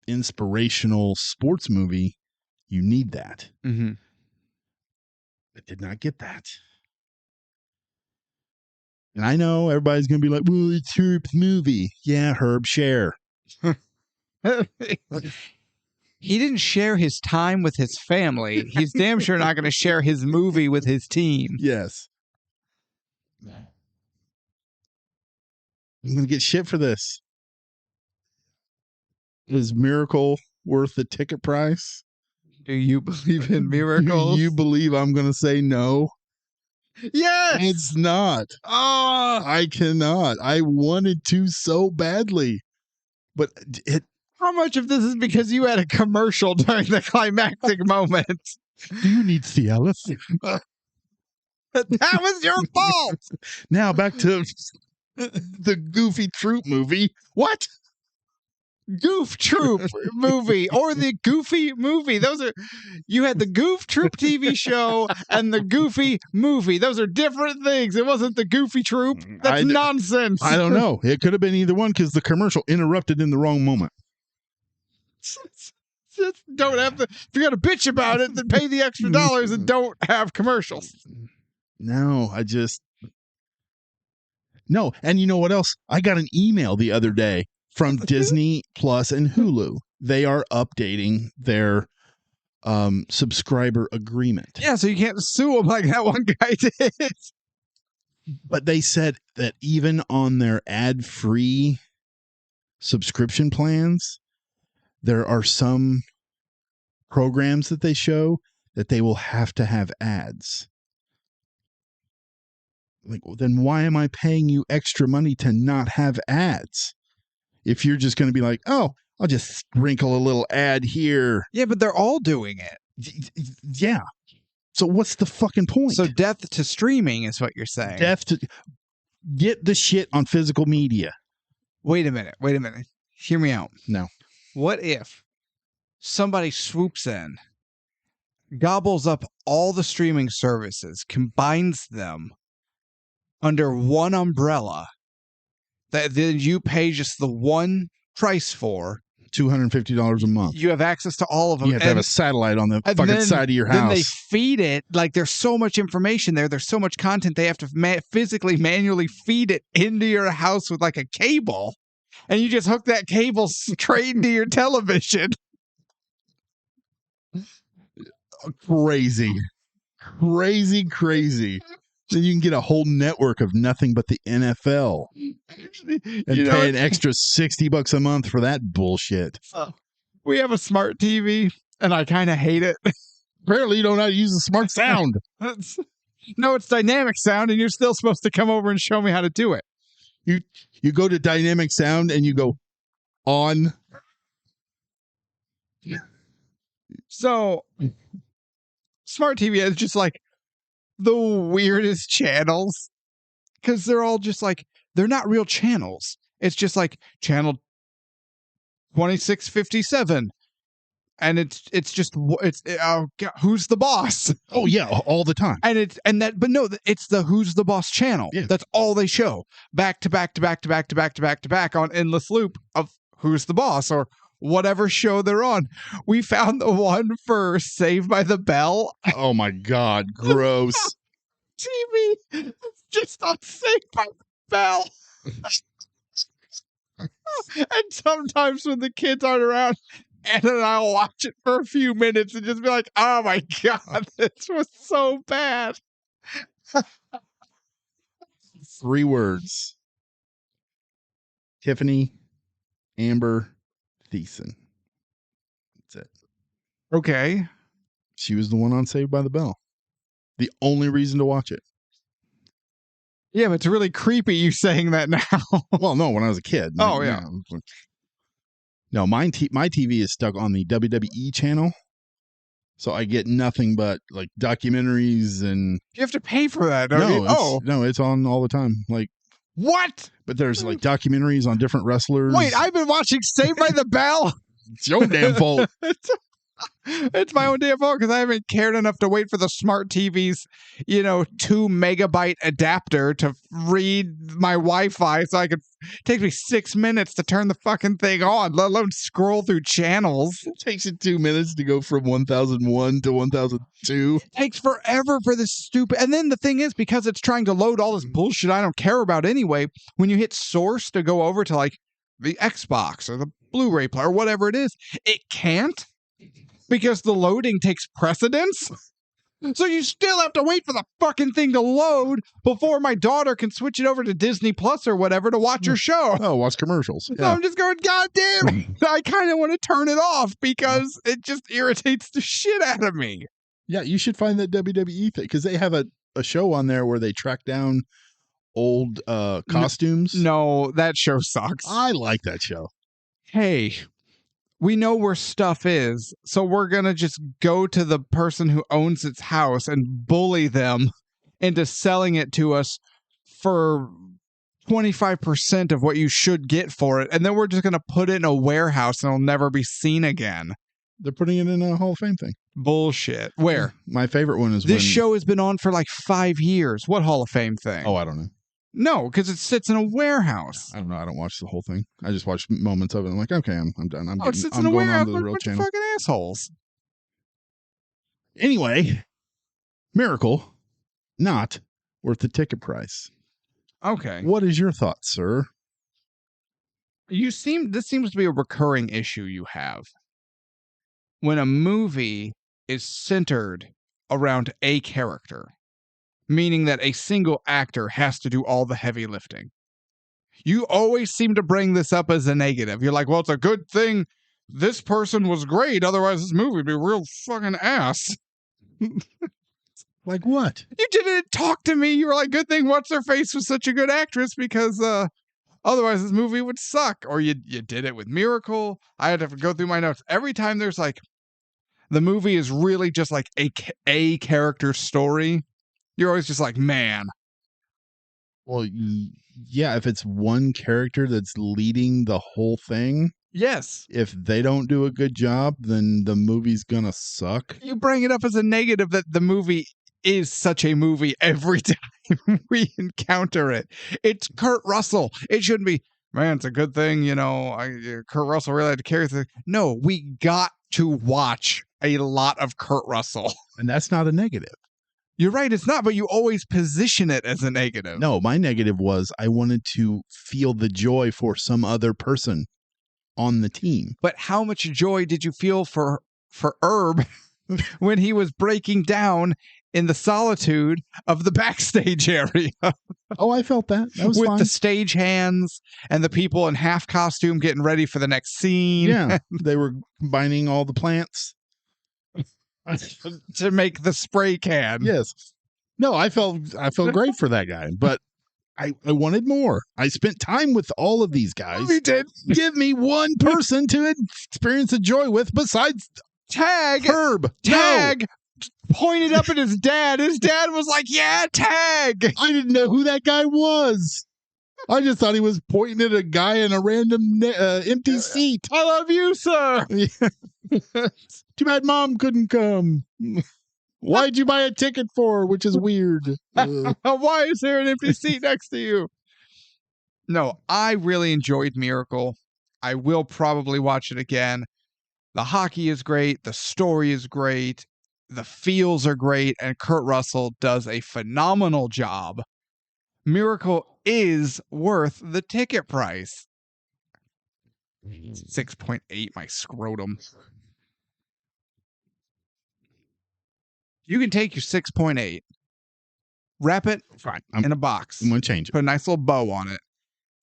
inspirational sports movie, you need that. Mm-hmm. I did not get that. And I know everybody's going to be like, well, it's Herb's movie. Yeah, Herb, share. He didn't share his time with his family. He's damn sure not going to share his movie with his team. Yes. I'm going to get shit for this. Is Miracle worth the ticket price? Do you believe in miracles? Do you believe I'm going to say no? Yes! It's not. Oh! I cannot. I wanted to so badly. But how much of this is because you had a commercial during the climactic moment? Do you need Cialis? That was your fault. Now back to the Goofy Troop movie. What? Goof Troop movie or the Goofy movie. Those are, you had the Goof Troop TV show and the Goofy movie. Those are different things. It wasn't the Goofy Troop. That's nonsense. I don't know. It could have been either one because the commercial interrupted in the wrong moment. Just don't have the, if you're going to bitch about it, then pay the extra dollars and don't have commercials. No, no. And you know what else? I got an email the other day from Disney Plus and Hulu. They are updating their subscriber agreement. Yeah, so you can't sue them like that one guy did. But they said that even on their ad-free subscription plans, there are some programs that they show that they will have to have ads. Like, well, then why am I paying you extra money to not have ads? If you're just going to be like, oh, I'll just sprinkle a little ad here. Yeah, but they're all doing it. Yeah. So what's the fucking point? So death to streaming is what you're saying. Death to get the shit on physical media. Wait a minute. Hear me out. No. What if somebody swoops in, gobbles up all the streaming services, combines them under one umbrella that then you pay just the one price for, $250 a month. You have access to all of them. You have to have a satellite on the fucking side of your house. Then they feed it. Like, there's so much information there. There's so much content. They have to physically, manually feed it into your house with like a cable. And you just hook that cable straight into your television. Crazy. Then you can get a whole network of nothing but the NFL and pay an extra $60 a month for that bullshit. We have a smart TV, and I kind of hate it. Apparently, you don't know how to use the smart sound. No, it's dynamic sound, and you're still supposed to come over and show me how to do it. You go to dynamic sound, and you go on. So, smart TV is just like the weirdest channels, because they're all just like, they're not real channels. It's just like channel 2657, and it's just who's the boss? Oh yeah, all the time. But it's the who's the boss channel. Yeah. That's all they show, back to back on endless loop of who's the boss or whatever show they're on. We found the one for Saved by the Bell. Oh my God, gross. TV just on Saved by the Bell. And sometimes when the kids aren't around, Anna and I'll watch it for a few minutes and just be like, oh my God, this was so bad. 3 words. Tiffany Amber Thiessen. That's it. Okay. She was the one on Saved by the Bell. The only reason to watch it. Yeah, but it's really creepy you saying that now. Well, no, when I was a kid. Oh, yeah. No, my TV is stuck on the WWE channel. So I get nothing but like documentaries and... You have to pay for that, don't you? No, it's on all the time. Like, what? But there's like documentaries on different wrestlers. Wait, I've been watching Saved by the Bell. It's your damn fault. It's my own damn fault because I haven't cared enough to wait for the smart TV's, 2 megabyte adapter to read my Wi-Fi so I could. It takes me 6 minutes to turn the fucking thing on, let alone scroll through channels. It takes you 2 minutes to go from 1001 to 1002. It takes forever for this stupid. And then the thing is, because it's trying to load all this bullshit I don't care about anyway, when you hit source to go over to like the Xbox or the Blu-ray player or whatever it is, it can't. Because the loading takes precedence. So you still have to wait for the fucking thing to load before my daughter can switch it over to Disney Plus or whatever to watch her show. Oh, watch commercials. So I'm just going, God damn it. I kind of want to turn it off because it just irritates the shit out of me. Yeah, you should find that WWE thing because they have a show on there where they track down old costumes. No, that show sucks. I like that show. Hey, we know where stuff is, so we're going to just go to the person who owns its house and bully them into selling it to us for 25% of what you should get for it. And then we're just going to put it in a warehouse and it'll never be seen again. They're putting it in a Hall of Fame thing. Bullshit. Where? My favorite one is this show has been on for like 5 years. What Hall of Fame thing? Oh, I don't know. No, because it sits in a warehouse. I don't know. I don't watch the whole thing. I just watch moments of it. I'm like, okay, I'm done. It sits in a warehouse. What a bunch of fucking assholes. Anyway, Miracle, not worth the ticket price. Okay. What is your thoughts, sir? This seems to be a recurring issue you have. When a movie is centered around a character, meaning that a single actor has to do all the heavy lifting. You always seem to bring this up as a negative. You're like, well, it's a good thing this person was great, otherwise this movie would be real fucking ass. Like what? You didn't talk to me. You were like, good thing What's-Her-Face was such a good actress because otherwise this movie would suck. Or you did it with Miracle. I had to go through my notes. Every time there's like, the movie is really just like a character story. You're always just like, man. Well, yeah, if it's one character that's leading the whole thing. Yes. If they don't do a good job, then the movie's gonna suck. You bring it up as a negative that the movie is such a movie every time we encounter it. It's Kurt Russell. It shouldn't be man, it's a good thing, Kurt Russell really had to carry the. No, we got to watch a lot of Kurt Russell. And that's not a negative. You're right, it's not, but you always position it as a negative. No, my negative was I wanted to feel the joy for some other person on the team. But how much joy did you feel for Herb when he was breaking down in the solitude of the backstage area? Oh, I felt that. That was with fine. the stage hands and the people in half costume getting ready for the next scene. Yeah, they were combining all the plants to make the spray can. Yes. No, I felt great for that guy, but I wanted more. I spent time with all of these guys. We did. Give me one person to experience the joy with besides Tag. Herb. Tag. No. Pointed up at his dad. His dad was like, yeah, Tag. I didn't know who that guy was. I just thought he was pointing at a guy in a random empty seat. I love you, sir. Too bad Mom couldn't come. Why'd you buy a ticket for? Which is weird. Why is there an empty seat next to you? No, I really enjoyed Miracle. I will probably watch it again. The hockey is great. The story is great. The feels are great. And Kurt Russell does a phenomenal job. Miracle is worth the ticket price. 6.8, my scrotum. You can take your 6.8, wrap it in a box. I'm going to change it. Put a nice little bow on it.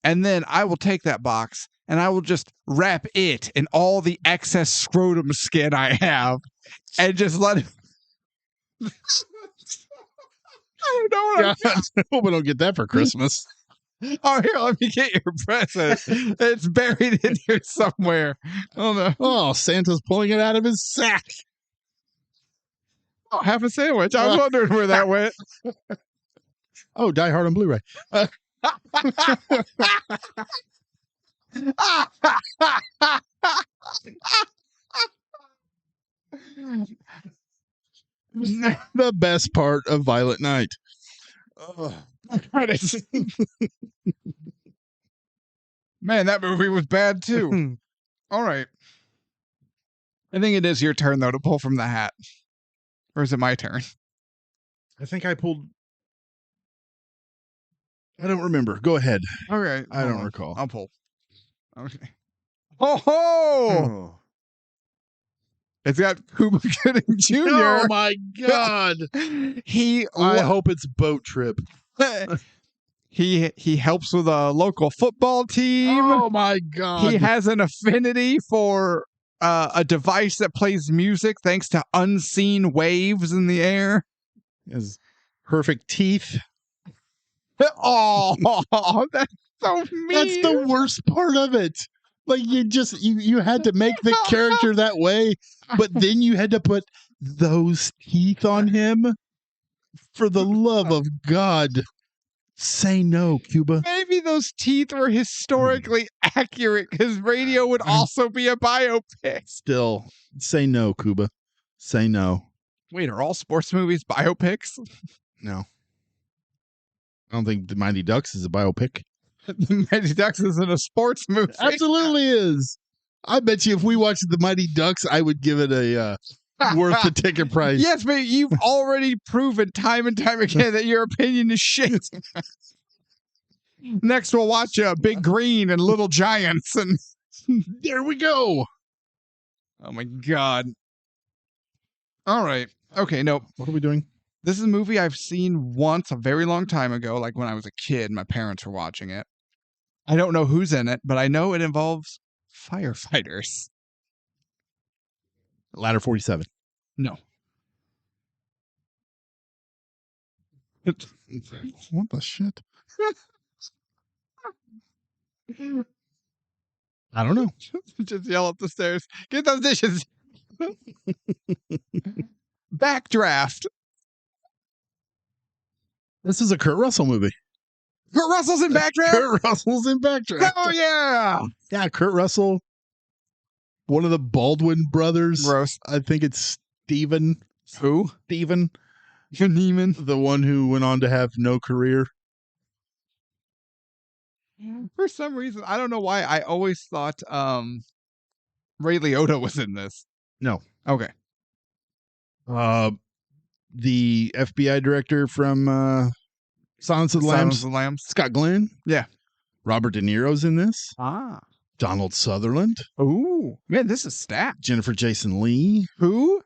And then I will take that box and I will just wrap it in all the excess scrotum skin I have and just let it. I don't know what I hope I don't get that for Christmas. Oh, here, let me get your present. It's buried in here somewhere. Oh, no. Oh, Santa's pulling it out of his sack. Oh, half a sandwich. I was wondering where that went. Oh, Die Hard on Blu-ray. The best part of Violent Night. Man, that movie was bad too. All right. I think it is your turn, though, to pull from the hat. Or is it my turn? I think I pulled. I don't remember. Go ahead. Okay. I don't recall. I'll pull. Okay. Oh! It's got Cuba Gooding Jr. Oh my God. I hope it's Boat Trip. He helps with a local football team. Oh my God. He has an affinity for a device that plays music thanks to unseen waves in the air. His perfect teeth. Oh, that's so mean. That's the worst part of it. Like you had to make the character that way, but then you had to put those teeth on him. For the love of God, say no, Cuba. Maybe those teeth were historically accurate because radio would also be a biopic. Still, say no, Cuba. Say no. Wait, are all sports movies biopics? No. I don't think The Mighty Ducks is a biopic. The Mighty Ducks isn't a sports movie. Absolutely is. I bet you if we watched The Mighty Ducks, I would give it a worth the ticket price. Yes, but you've already proven time and time again that your opinion is shit. Next, we'll watch Big Green and Little Giants, and there we go. Oh my God. All right. Okay, no. What are we doing? This is a movie I've seen once a very long time ago, like when I was a kid. My parents were watching it. I don't know who's in it, but I know it involves firefighters. Ladder 47. No. What the shit? I don't know. Just yell up the stairs. Get those dishes. Backdraft. This is a Kurt Russell movie. Kurt Russell's in Backdraft? Kurt Russell's in Backdraft. Oh, yeah. Yeah, Kurt Russell. One of the Baldwin brothers. Gross. I think it's Steven. Who? Steven. Neiman. The one who went on to have no career. For some reason, I don't know why. I always thought Ray Liotta was in this. No. Okay. The FBI director from Silence of the Silence Lambs, of the Lambs. Scott Glenn. Yeah. Robert De Niro's in this. Ah. Donald Sutherland. Ooh. Man, this is stacked. Jennifer Jason Leigh. Who?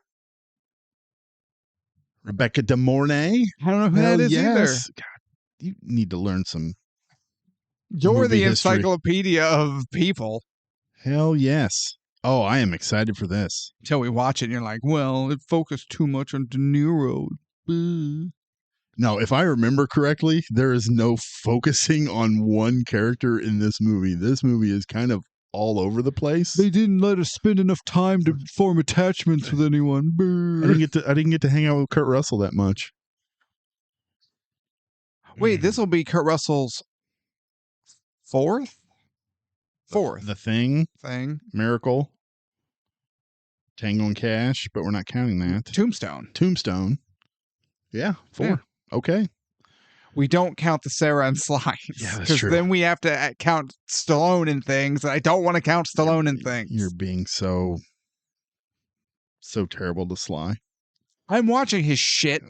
Rebecca De Mornay. I don't know who that is either. God, you need to learn some. You're movie the history. encyclopedia of people. Hell yes. Oh, I am excited for this. Until we watch it and you're like, well, it focused too much on De Niro. No, if I remember correctly, there is no focusing on one character in this movie. This movie is kind of all over the place. They didn't let us spend enough time to form attachments with anyone. I didn't get to hang out with Kurt Russell that much. Wait, this will be Kurt Russell's fourth The Thing, Miracle, Tango and Cash, but we're not counting that. Tombstone. Yeah, 4. Yeah. Okay. We don't count the Sarah and Slides. Yeah, that's true. Then we have to count Stallone in things. And I don't want to count Stallone in things. You're being so terrible to Sly. I'm watching his shit.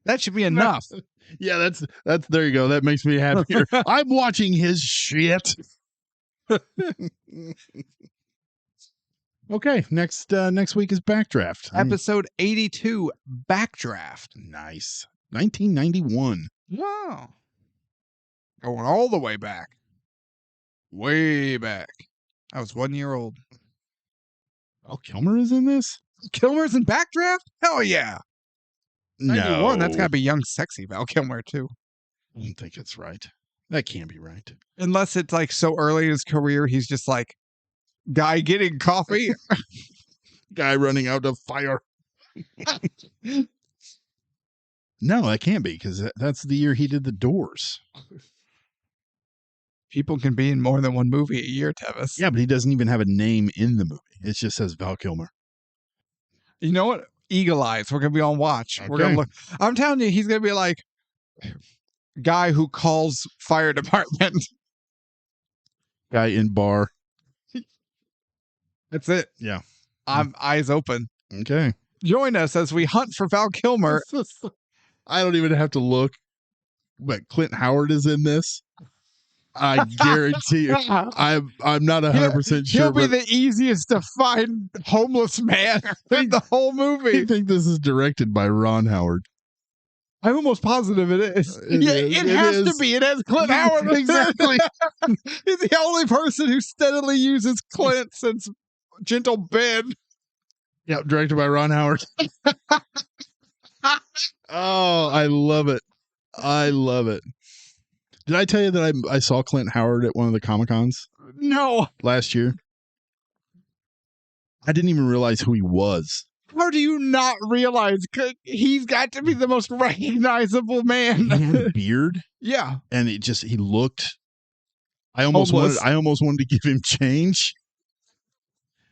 That should be enough. Yeah, that's there you go. That makes me happier. I'm watching his shit. Okay, next week is Backdraft. Episode 82, Backdraft. Nice. 1991. Wow. Going all the way back. Way back. I was 1 year old. Val Kilmer is in this? Kilmer's in Backdraft? Hell yeah. 91, no. That's got to be young, sexy Val Kilmer, too. I don't think it's right. That can't be right. Unless it's like so early in his career, he's just like, guy getting coffee. Guy running out of fire. No, that can't be, because that's the year he did The Doors. People can be in more than one movie a year, Tevis. Yeah, but he doesn't even have a name in the movie. It just says Val Kilmer. You know what? Eagle Eyes. We're going to be on watch. Okay. We're going to look. I'm telling you, he's going to be like guy who calls fire department. Guy in bar. That's it. Yeah. I'm eyes open. Okay. Join us as we hunt for Val Kilmer. I don't even have to look. But Clint Howard is in this. I guarantee you. I'm not 100% sure. He'll be the easiest to find homeless man in the whole movie. I think this is directed by Ron Howard. I'm almost positive it is. It has to be. It has Clint Howard. Exactly. He's the only person who steadily uses Clint since Gentle Ben. Yep, directed by Ron Howard. Oh, I love it. I love it. Did I tell you that I saw Clint Howard at one of the Comic-Cons? No. Last year. I didn't even realize who he was. How do you not realize? He's got to be the most recognizable man. He had a beard. Yeah. And he looked. I almost wanted to give him change.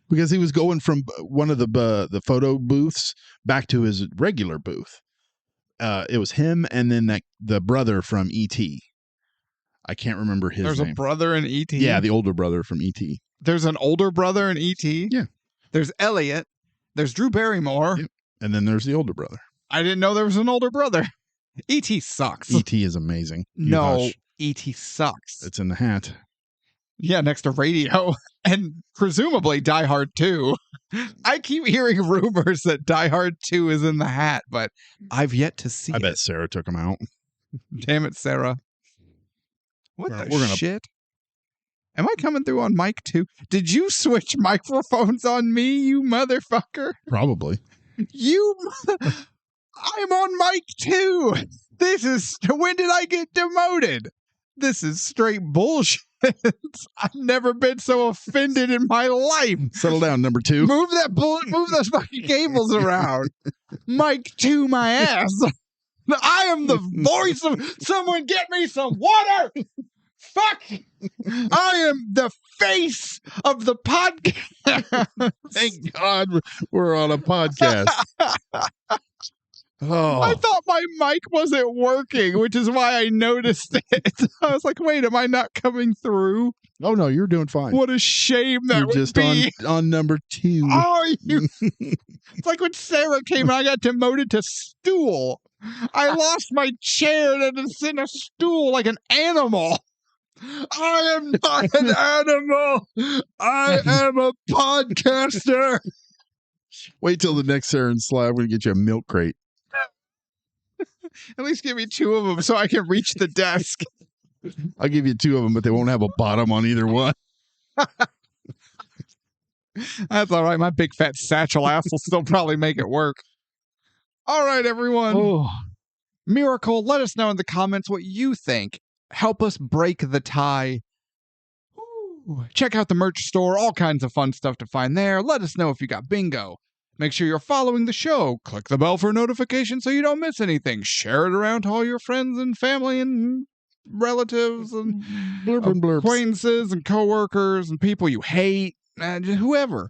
Because he was going from one of the photo booths back to his regular booth. It was him and then the brother from E.T. I can't remember his name. There's a brother in E.T.? Yeah, the older brother from E.T. There's an older brother in E.T.? Yeah. There's Elliot. There's Drew Barrymore. Yep. And then there's the older brother. I didn't know there was an older brother. E.T. sucks. E.T. is amazing. No, E.T. sucks. It's in the hat. Yeah, next to Radio. And presumably Die Hard 2. I keep hearing rumors that Die Hard 2 is in the hat, but I've yet to see it. I bet Sarah took him out. Damn it, Sarah. What the shit? Am I coming through on mic 2? Did you switch microphones on me, you motherfucker? Probably. I'm on mic 2. When did I get demoted? This is straight bullshit. I've never been so offended in my life. Settle down, number 2. Move those fucking cables around. Mic 2 my ass. I am the voice of someone get me some water. Fuck. I am the face of the podcast. Thank God we're on a podcast. Oh, I thought my mic wasn't working, which is why I noticed it. I was like, wait, am I not coming through? oh no, you're doing fine. What a shame that You're would just be. on number 2. Oh, it's like when Sarah came and I got demoted to stool. I lost my chair and it's in a stool like an animal. I am not an animal. I am a podcaster. Wait till the next Sarah and Slab. We're gonna get you a milk crate. At least give me 2 of them so I can reach the desk. I'll give you 2 of them, but they won't have a bottom on either one. That's all right. My big fat satchel ass will still probably make it work. All right, everyone. Oh, Miracle, let us know in the comments what you think. Help us break the tie. Ooh. Check out the merch store. All kinds of fun stuff to find there. Let us know if you got bingo. Make sure you're following the show. Click the bell for notifications so you don't miss anything. Share it around to all your friends and family and relatives and blurb and blurbs. acquaintances and coworkers and people you hate. Whoever.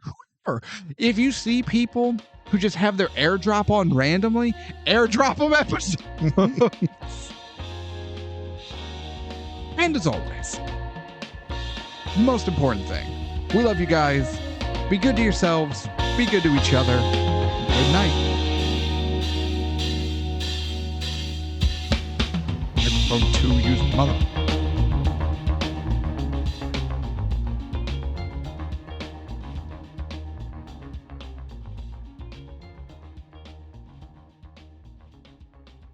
If you see people who just have their airdrop on randomly, airdrop them episodes. And as always, most important thing, we love you guys. Be good to yourselves. Be good to each other. Good night. Microphone 2 used mother.